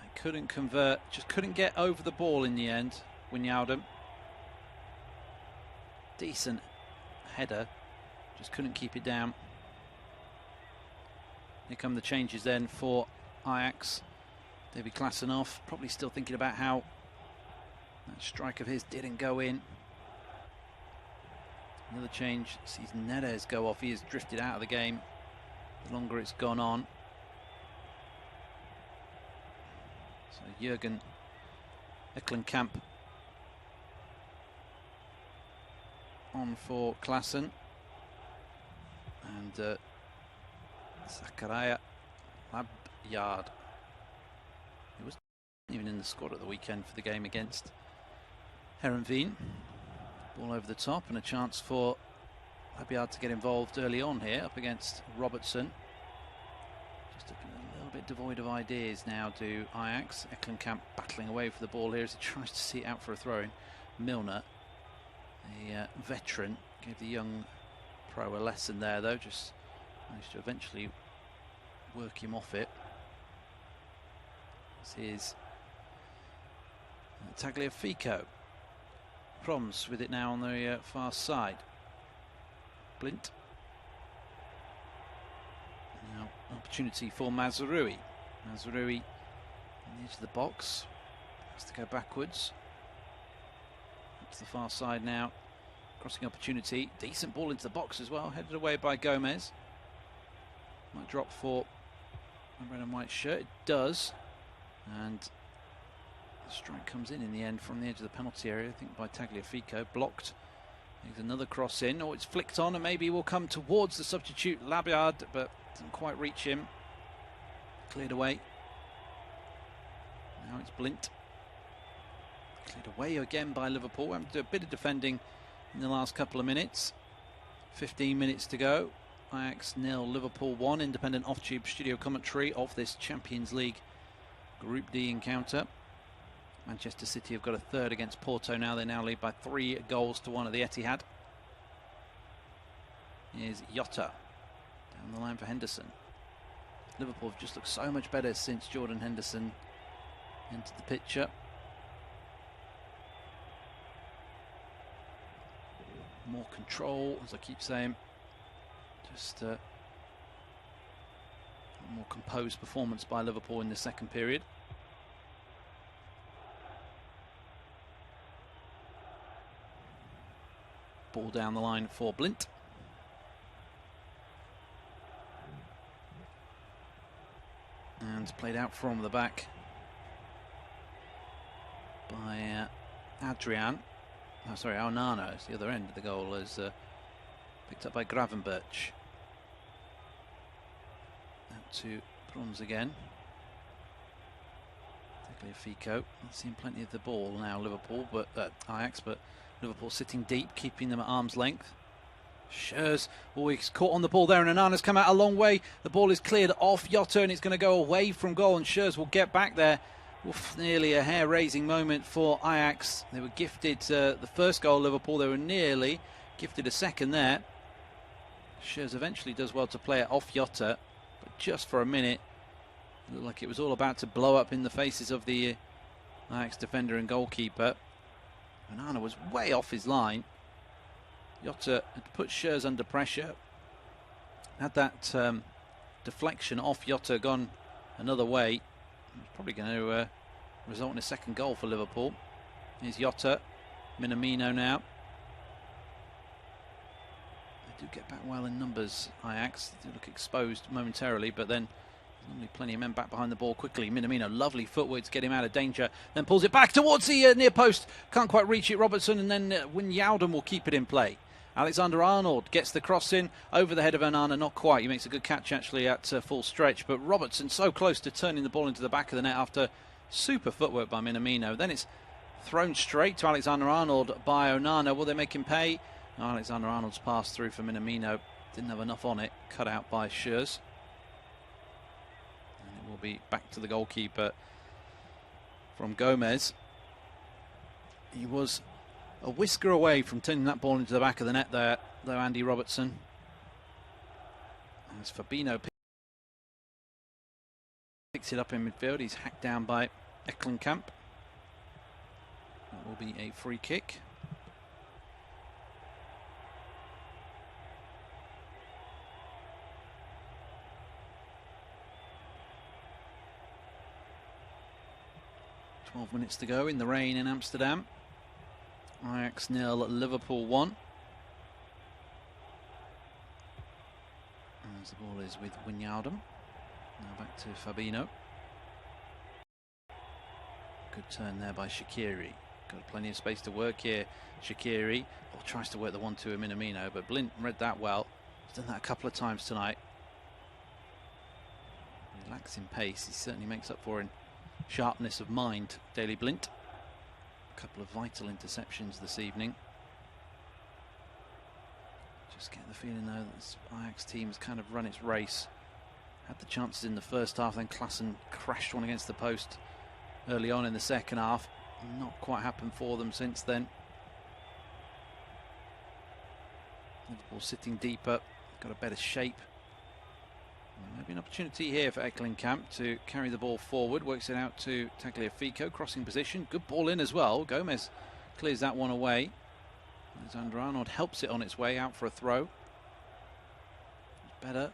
B: I couldn't convert, just couldn't get over the ball in the end. Wijnaldum. Decent header, just couldn't keep it down. Here come the changes then for Ajax. David Klassenhoff probably still thinking about how that strike of his didn't go in. Another change sees Neres go off. He has drifted out of the game the longer it's gone on. So Jurgen Eklenkamp on for Klassen. And Zakaria Labyard. He was even in the squad at the weekend for the game against Heerenveen. Ball over the top and a chance for Labyard to get involved early on here up against Robertson. Just looking a little bit devoid of ideas now to Ajax. Eklenkamp battling away for the ball here as he tries to see it out for a throw-in. Milner, a veteran, gave the young pro a lesson there though, just managed to eventually work him off it. This is Tagliafico. Problems with it now on the far side. Blint. Now opportunity for Mazraoui. Mazraoui on the edge of the box. Has to go backwards. Up to the far side now. Crossing opportunity. Decent ball into the box as well. Headed away by Gomez. Might drop for a red and white shirt. It does. And the strike comes in the end from the edge of the penalty area, I think by Tagliafico. Blocked. There's another cross in. Oh, it's flicked on and maybe will come towards the substitute Labyard, but doesn't quite reach him. Cleared away. Now it's Blint. Cleared away again by Liverpool. Having to do a bit of defending in the last couple of minutes. 15 minutes to go. Ajax 0, Liverpool 1. Independent off-tube studio commentary of this Champions League Group D encounter. Manchester City have got a third against Porto now. They now lead by 3-1 at the Etihad. Here's Jota down the line for Henderson. Liverpool have just looked so much better since Jordan Henderson entered the picture. More control, as I keep saying. Just a more composed performance by Liverpool in the second period. Ball down the line for Blint. And played out from the back by Adrian. Oh, sorry, Onana. It's the other end of the goal is picked up by Gravenberch. Out to Bronze again. Tagliafico. Not seen plenty of the ball now, Liverpool, but Ajax, but Liverpool sitting deep, keeping them at arm's length. Schürrle, he's caught on the ball there, and Onana's come out a long way. The ball is cleared off Jota, and it's going to go away from goal, and Schürrle will get back there. Oof, nearly a hair-raising moment for Ajax. They were gifted the first goal, Liverpool. They were nearly gifted a second there. Schürrle eventually does well to play it off Jota, but just for a minute, it looked like it was all about to blow up in the faces of the Ajax defender and goalkeeper. Onana was way off his line. Jota had put Schürrle under pressure. Had that deflection off Jota gone another way, it's probably going to result in a second goal for Liverpool. Here's Jota. Minamino now. They do get back well in numbers, Ajax. They do look exposed momentarily, but then there's normally plenty of men back behind the ball quickly. Minamino, lovely footwork to get him out of danger. Then pulls it back towards the near post. Can't quite reach it, Robertson, and then Wijnaldum will keep it in play. Alexander-Arnold gets the cross in over the head of Onana, not quite. He makes a good catch actually at full stretch, but Robertson so close to turning the ball into the back of the net after super footwork by Minamino. Then it's thrown straight to Alexander-Arnold by Onana. Will they make him pay? Alexander-Arnold's pass through for Minamino. Didn't have enough on it. Cut out by Schürrle. And it will be back to the goalkeeper from Gomez. He was a whisker away from turning that ball into the back of the net there, though, Andy Robertson. As Fabinho picks it up in midfield, he's hacked down by Eklenkamp. That will be a free kick. "12 minutes to go in the rain in Amsterdam. Ajax 0, Liverpool 1. As the ball is with Wijnaldum. Now back to Fabinho. Good turn there by Shaqiri. Got plenty of space to work here. Shaqiri tries to work the 1-2 of Minamino, but Blint read that well. He's done that a couple of times tonight. He lacks in pace. He certainly makes up for in sharpness of mind, Daley Blint. A couple of vital interceptions this evening. Just get the feeling though that this Ajax team has kind of run its race. Had the chances in the first half, then Klaassen crashed one against the post early on in the second half. Not quite happened for them since then. Liverpool sitting deeper, got a better shape. Maybe an opportunity here for Eklenkamp to carry the ball forward. Works it out to Tagliafico, crossing position. Good ball in as well. Gomez clears that one away. Alexander-Arnold helps it on its way out for a throw. Better.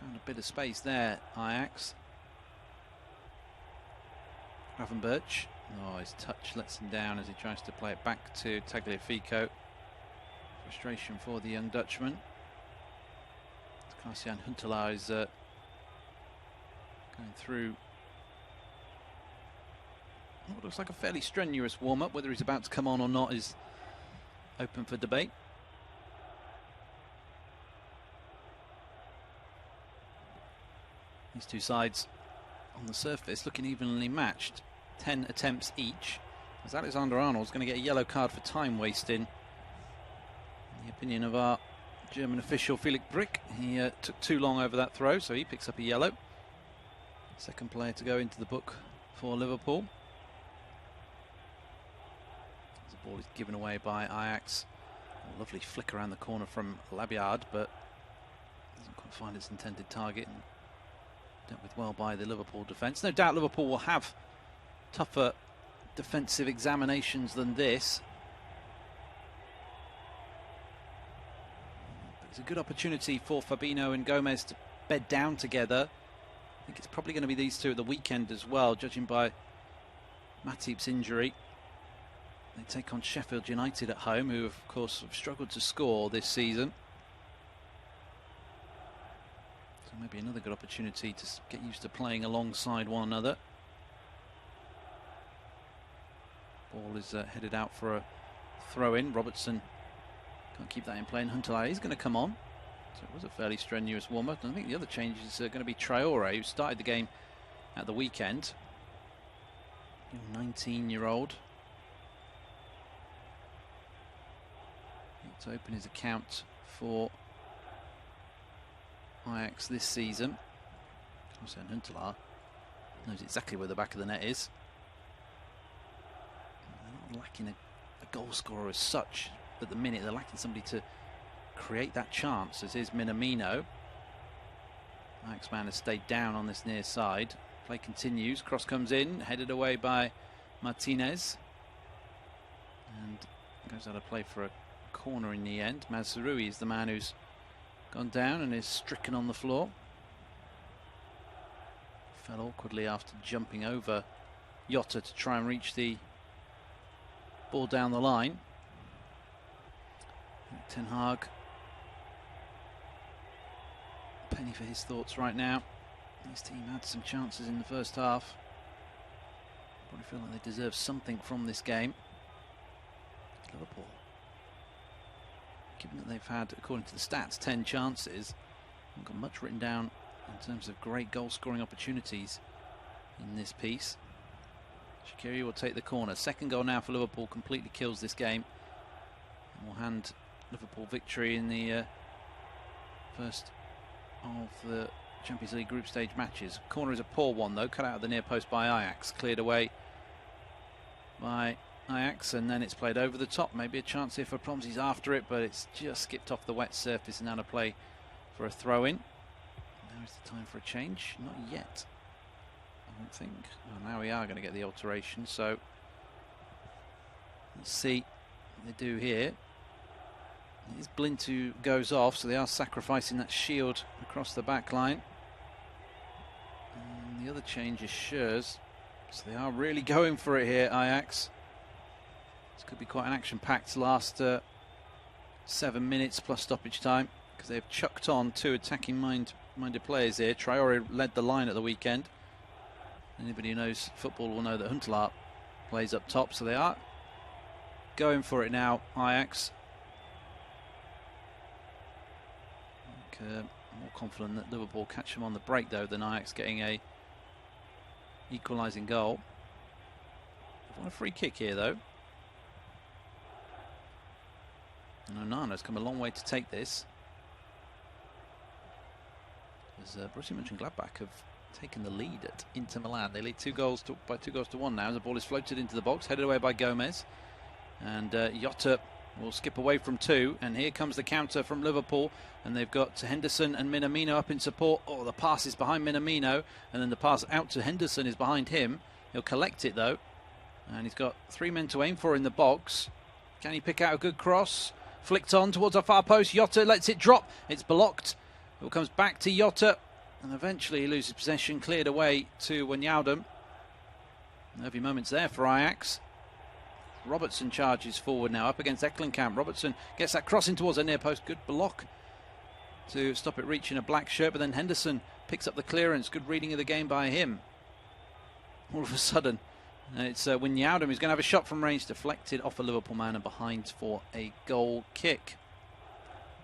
B: Found a bit of space there, Ajax. Gravenberch. Oh, his touch lets him down as he tries to play it back to Tagliafico. Frustration for the young Dutchman. Klaas-Jan Huntelaar is going through what looks like a fairly strenuous warm-up. Whether he's about to come on or not is open for debate. These two sides on the surface looking evenly matched. 10 attempts each. As Alexander-Arnold's going to get a yellow card for time wasting. In the opinion of our German official Felix Brick, he took too long over that throw, so he picks up a yellow. Second player to go into the book for Liverpool. As the ball is given away by Ajax. A lovely flick around the corner from Labiard, but doesn't quite find its intended target. And dealt with well by the Liverpool defence. No doubt Liverpool will have tougher defensive examinations than this. But it's a good opportunity for Fabinho and Gomez to bed down together. I think it's probably going to be these two at the weekend as well, judging by Matip's injury. They take on Sheffield United at home, who of course have struggled to score this season. So maybe another good opportunity to get used to playing alongside one another. Ball is headed out for a throw-in. Robertson can't keep that in play, and Huntelaar is going to come on. So it was a fairly strenuous warm-up. I think the other change is going to be Traore, who started the game at the weekend. 19-year-old. To open his account for Ajax this season. Also, Huntelaar knows exactly where the back of the net is. They're not lacking a goal scorer as such at the minute. They're lacking somebody to create that chance, as is Minamino. Ajax man has stayed down on this near side. Play continues. Cross comes in, headed away by Martinez. And goes out of play for a corner in the end. Mazraoui is the man who's gone down and is stricken on the floor. Fell awkwardly after jumping over Jota to try and reach the ball down the line. Ten Hag, penny for his thoughts right now. His team had some chances in the first half. Probably feel like they deserve something from this game. Liverpool, given that they've had, according to the stats, 10 chances, haven't got much written down in terms of great goal scoring opportunities in this piece. Shaqiri will take the corner. Second goal now for Liverpool completely kills this game and will hand Liverpool victory in the first of the Champions League group stage matches. Corner is a poor one though, cut out of the near post by Ajax, cleared away by Ajax, and then it's played over the top. Maybe a chance here for Promsey's after it, but it's just skipped off the wet surface and out of play for a throw-in. Now's the time for a change. Not yet, I don't think. Well, now we are going to get the alteration, so let's see what they do here. It is Blint who goes off, so they are sacrificing that shield across the back line. And the other change is Schurz, so they are really going for it here, Ajax. This could be quite an action-packed last 7 minutes plus stoppage time, because they've chucked on 2 attacking-minded players here. Traore led the line at the weekend. Anybody who knows football will know that Huntelaar plays up top, so they are going for it now, Ajax. More confident that Liverpool catch them on the break though than Ajax getting a equalising goal. They've won a free kick here though. And Onana's come a long way to take this. As Borussia Mönchengladbach have taken the lead at Inter Milan. They lead by 2 goals to 1 now. The ball is floated into the box, headed away by Gomez. And Jota will skip away from 2, and here comes the counter from Liverpool, and they've got Henderson and Minamino up in support. Oh, the pass is behind Minamino, and then the pass out to Henderson is behind him. He'll collect it though, and he's got 3 men to aim for in the box. Can he pick out a good cross? Flicked on towards our far post. Jota lets it drop. It's blocked. It comes back to Jota, and eventually he loses possession, cleared away to Wijnaldum. Nervy moments there for Ajax. Robertson charges forward now up against Eklenkamp. Robertson gets that cross in towards the near post. Good block to stop it reaching a black shirt, but then Henderson picks up the clearance. Good reading of the game by him. All of a sudden, it's Wijnaldum who's going to have a shot from range, deflected off a Liverpool man and behind for a goal kick.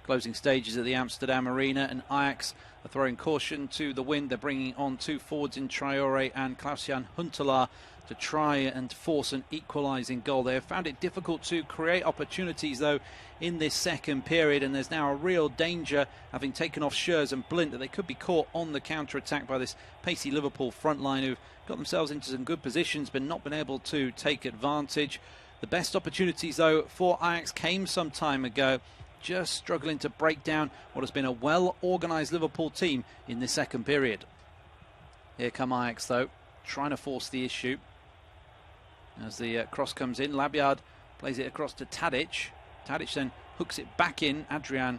B: Closing stages at the Amsterdam Arena, and Ajax are throwing caution to the wind. They're bringing on 2 forwards in Traore and Klaus-Jan Huntelaar to try and force an equalising goal. They have found it difficult to create opportunities though in this second period, and there's now a real danger, having taken off Schurz and Blint, that they could be caught on the counter-attack by this pacey Liverpool front line, who've got themselves into some good positions but not been able to take advantage. The best opportunities though for Ajax came some time ago, just struggling to break down what has been a well-organised Liverpool team in this second period. Here come Ajax though, trying to force the issue. As the cross comes in, Labyad plays it across to Tadic. Tadic then hooks it back in. Adrian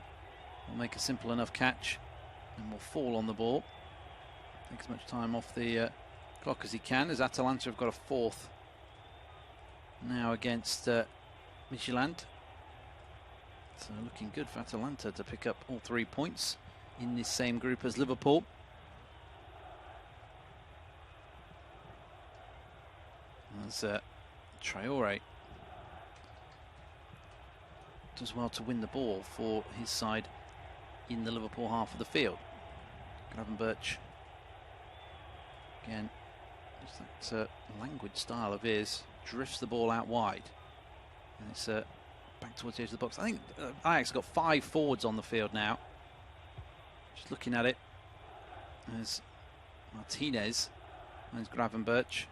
B: will make a simple enough catch and will fall on the ball. Take as much time off the clock as he can, as Atalanta have got a 4th now against Midtjylland. So looking good for Atalanta to pick up all 3 points in this same group as Liverpool. As Traore does well to win the ball for his side in the Liverpool half of the field. Gravenberch again, just that languid style of his, drifts the ball out wide, and it's back towards the edge of the box. I think Ajax got 5 forwards on the field now. Just looking at it, there's Martinez, there's Gravenberch.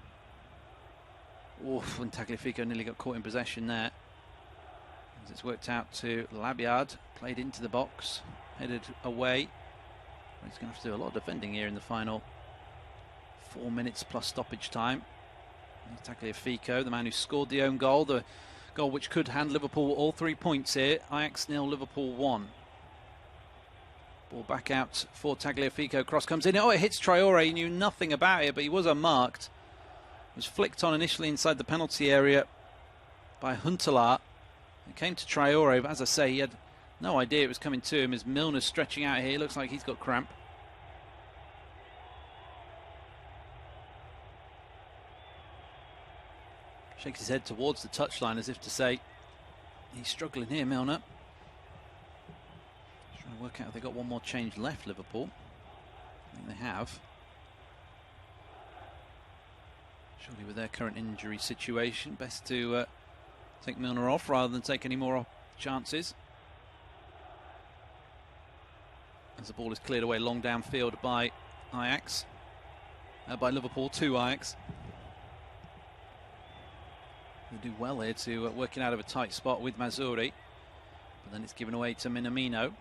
B: Oof, and Tagliafico nearly got caught in possession there. As it's worked out to Labyad, played into the box, headed away. He's going to have to do a lot of defending here in the final 4 minutes plus stoppage time. Tagliafico, the man who scored the own goal, the goal which could hand Liverpool all 3 points here. Ajax 0, Liverpool 1. Ball back out for Tagliafico. Cross comes in. Oh, it hits Traore. He knew nothing about it, but he was unmarked. It was flicked on initially inside the penalty area by Huntelaar. It came to Traore, but as I say, he had no idea it was coming to him as Milner's stretching out here. Looks like he's got cramp. Shakes his head towards the touchline as if to say he's struggling here, Milner. Just trying to work out if they've got one more change left, Liverpool. I think they have. Surely with their current injury situation, best to take Milner off rather than take any more chances. As the ball is cleared away long downfield by Ajax, by Liverpool to Ajax. They do well here to work it out of a tight spot with Mazuri, but then it's given away to Minamino.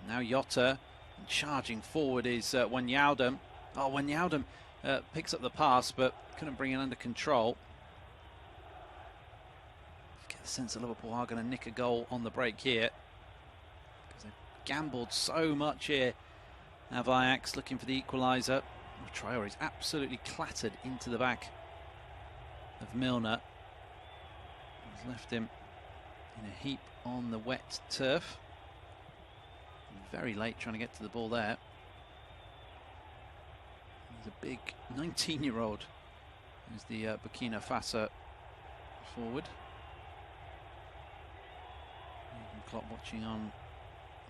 B: Now Jota And charging forward is Wijnaldum. Oh, Wijnaldum picks up the pass but couldn't bring it under control. Get the sense that Liverpool are going to nick a goal on the break here, because they've gambled so much here. Now Ajax looking for the equaliser. Traore is absolutely clattered into the back of Milner. He's left him in a heap on the wet turf. Very late trying to get to the ball there. He's a big 19-year-old. He's the Burkina Faso forward. Klopp watching on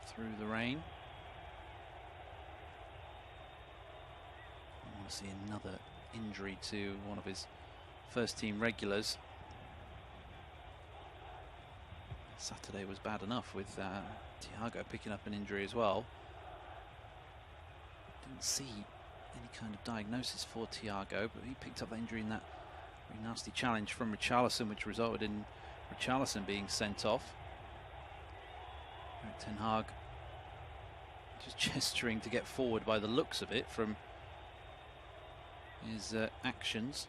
B: through the rain. I want to see another injury to one of his first team regulars. Saturday was bad enough with Thiago picking up an injury as well. Didn't see any kind of diagnosis for Thiago, but he picked up that injury in that very nasty challenge from Richarlison, which resulted in Richarlison being sent off. Ten Hag just gesturing to get forward by the looks of it from his actions.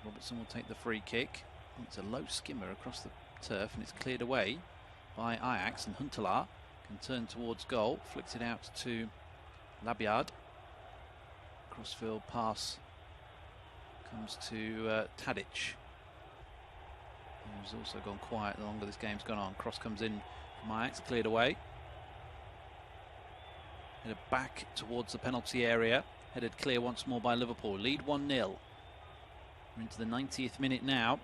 B: Robertson will take the free kick. It's a low skimmer across the turf and it's cleared away by Ajax, and Huntelaar can turn towards goal, flicks it out to Labiad. Crossfield pass comes to Tadic, who's also gone quiet the longer this game's gone on. Cross comes in from Ajax, cleared away. Headed back towards the penalty area, headed clear once more by Liverpool. Lead 1-0. We're into the 90th minute now.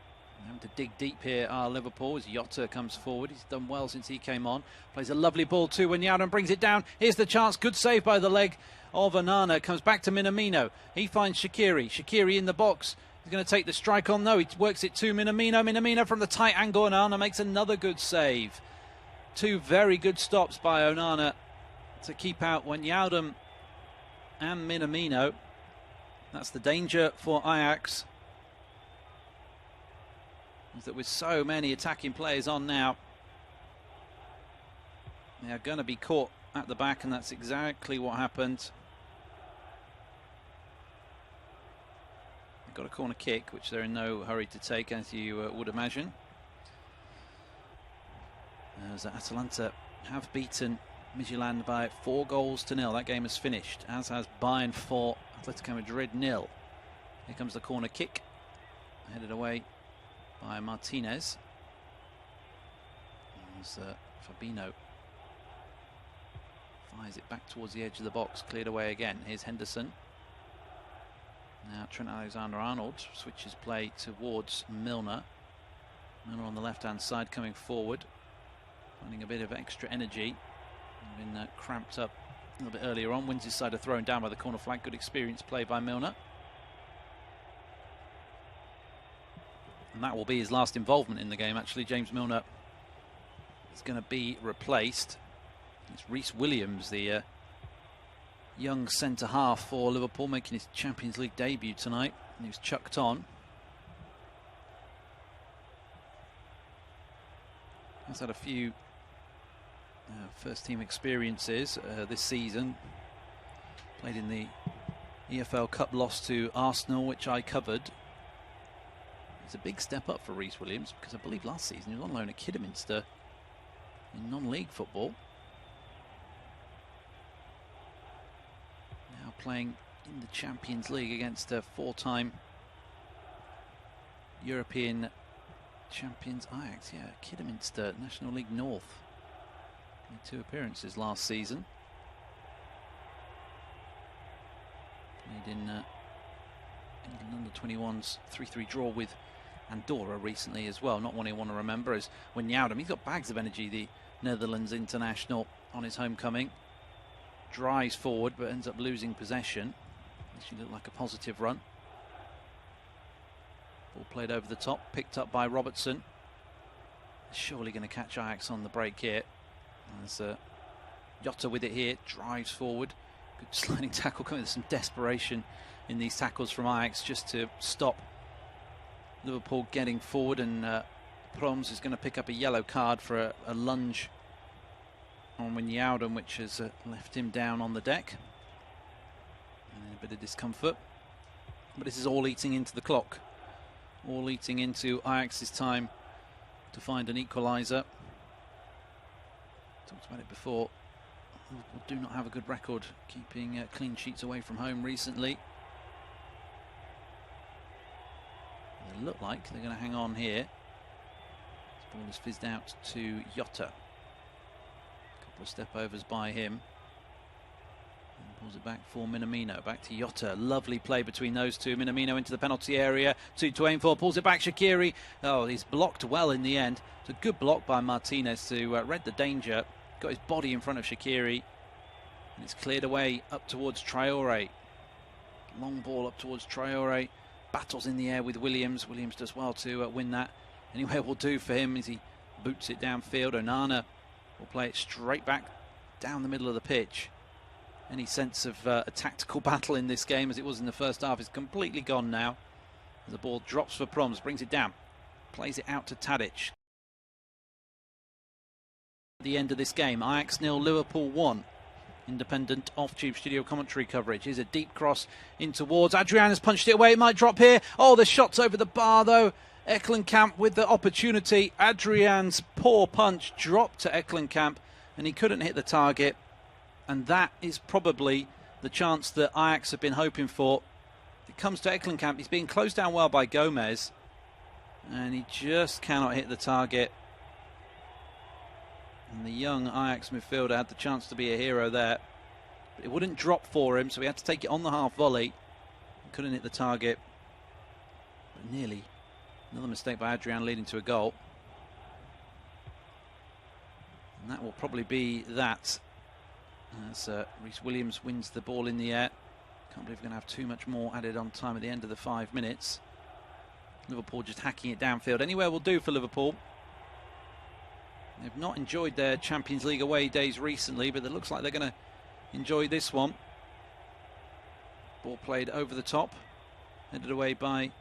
B: Having to dig deep here are Liverpool as Jota comes forward. He's done well since he came on. Plays a lovely ball to Wijnaldum, brings it down. Here's the chance. Good save by the leg of Onana. Comes back to Minamino. He finds Shaqiri. Shaqiri in the box. He's going to take the strike on. No, he works it to Minamino. Minamino from the tight angle. Onana makes another good save. Two very good stops by Onana to keep out Wijnaldum and Minamino. That's the danger for Ajax, is that with so many attacking players on now, they are going to be caught at the back, and that's exactly what happened. They've got a corner kick, which they're in no hurry to take, as you would imagine. As Atalanta have beaten Midtjylland by 4-0. That game is finished, as has Bayern 4, Atletico Madrid 0. Here comes the corner kick, headed away by Martinez. As Fabinho fires it back towards the edge of the box, cleared away again. Here's Henderson. Now Trent Alexander-Arnold switches play towards Milner. Milner on the left-hand side coming forward, finding a bit of extra energy. Been cramped up a little bit earlier on. Wins his side, thrown down by the corner flag. Good experience play by Milner. And that will be his last involvement in the game, actually. James Milner is going to be replaced. It's Reece Williams, the young centre-half for Liverpool, making his Champions League debut tonight. And he was chucked on. He's had a few first-team experiences this season. Played in the EFL Cup loss to Arsenal, which I covered. It's a big step up for Reece Williams, because I believe last season he was on loan at Kidderminster in non-league football. Now playing in the Champions League against a 4-time European champions Ajax. Yeah, Kidderminster, National League North. 2 appearances last season. Played in England under-21's 3-3 draw with Andorra recently as well. Not one you want to remember as Wijnaldum. He's got bags of energy, the Netherlands international, on his homecoming. Drives forward but ends up losing possession. This looked like a positive run. Ball played over the top, picked up by Robertson. Surely going to catch Ajax on the break here. As Jota with it here, drives forward. Good sliding tackle, coming with some desperation in these tackles from Ajax just to stop Liverpool getting forward. And Proms is going to pick up a yellow card for a lunge Wijnaldum, which has left him down on the deck. And a bit of discomfort. But this is all eating into the clock. All eating into Ajax's time to find an equaliser. Talked about it before. Liverpool do not have a good record keeping clean sheets away from home recently. They look like they're going to hang on here. This ball is fizzed out to Jota. A couple of step overs by him. And pulls it back for Minamino. Back to Jota. Lovely play between those two. Minamino into the penalty area. 2 to aim for. Pulls it back. Shaqiri. Oh, he's blocked well in the end. It's a good block by Martinez to read the danger. Got his body in front of Shaqiri. And it's cleared away up towards Traore. Long ball up towards Traore. Battles in the air with Williams. Williams does well to win that. Anywhere will do for him as he boots it downfield. Onana will play it straight back down the middle of the pitch. Any sense of a tactical battle in this game as it was in the first half is completely gone now. The ball drops for Proms, brings it down. Plays it out to Tadic. At the end of this game, Ajax 0, Liverpool 1. Independent off-tube studio commentary coverage. Here's a deep cross in towards. Adrian has punched it away. It might drop here. Oh, the shot's over the bar though. Eklenkamp with the opportunity. Adrian's poor punch dropped to Eklenkamp and he couldn't hit the target. And that is probably the chance that Ajax have been hoping for. It comes to Eklenkamp. He's being closed down well by Gomez. And he just cannot hit the target. And the young Ajax midfielder had the chance to be a hero there. But it wouldn't drop for him, so he had to take it on the half volley. Couldn't hit the target. But nearly. Another mistake by Adrian leading to a goal. And that will probably be that. As Reece Williams wins the ball in the air. Can't believe we're going to have too much more added on time at the end of the 5 minutes. Liverpool just hacking it downfield. Anywhere will do for Liverpool. They've not enjoyed their Champions League away days recently, but it looks like they're going to enjoy this one. Ball played over the top, headed away by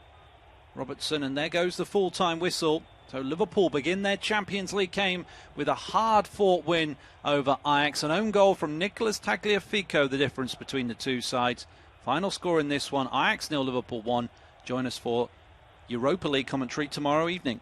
B: Robertson, and there goes the full-time whistle. So Liverpool begin their Champions League game with a hard-fought win over Ajax. An own goal from Nicolas Tagliafico, the difference between the two sides. Final score in this one, Ajax 0, Liverpool 1. Join us for Europa League commentary tomorrow evening.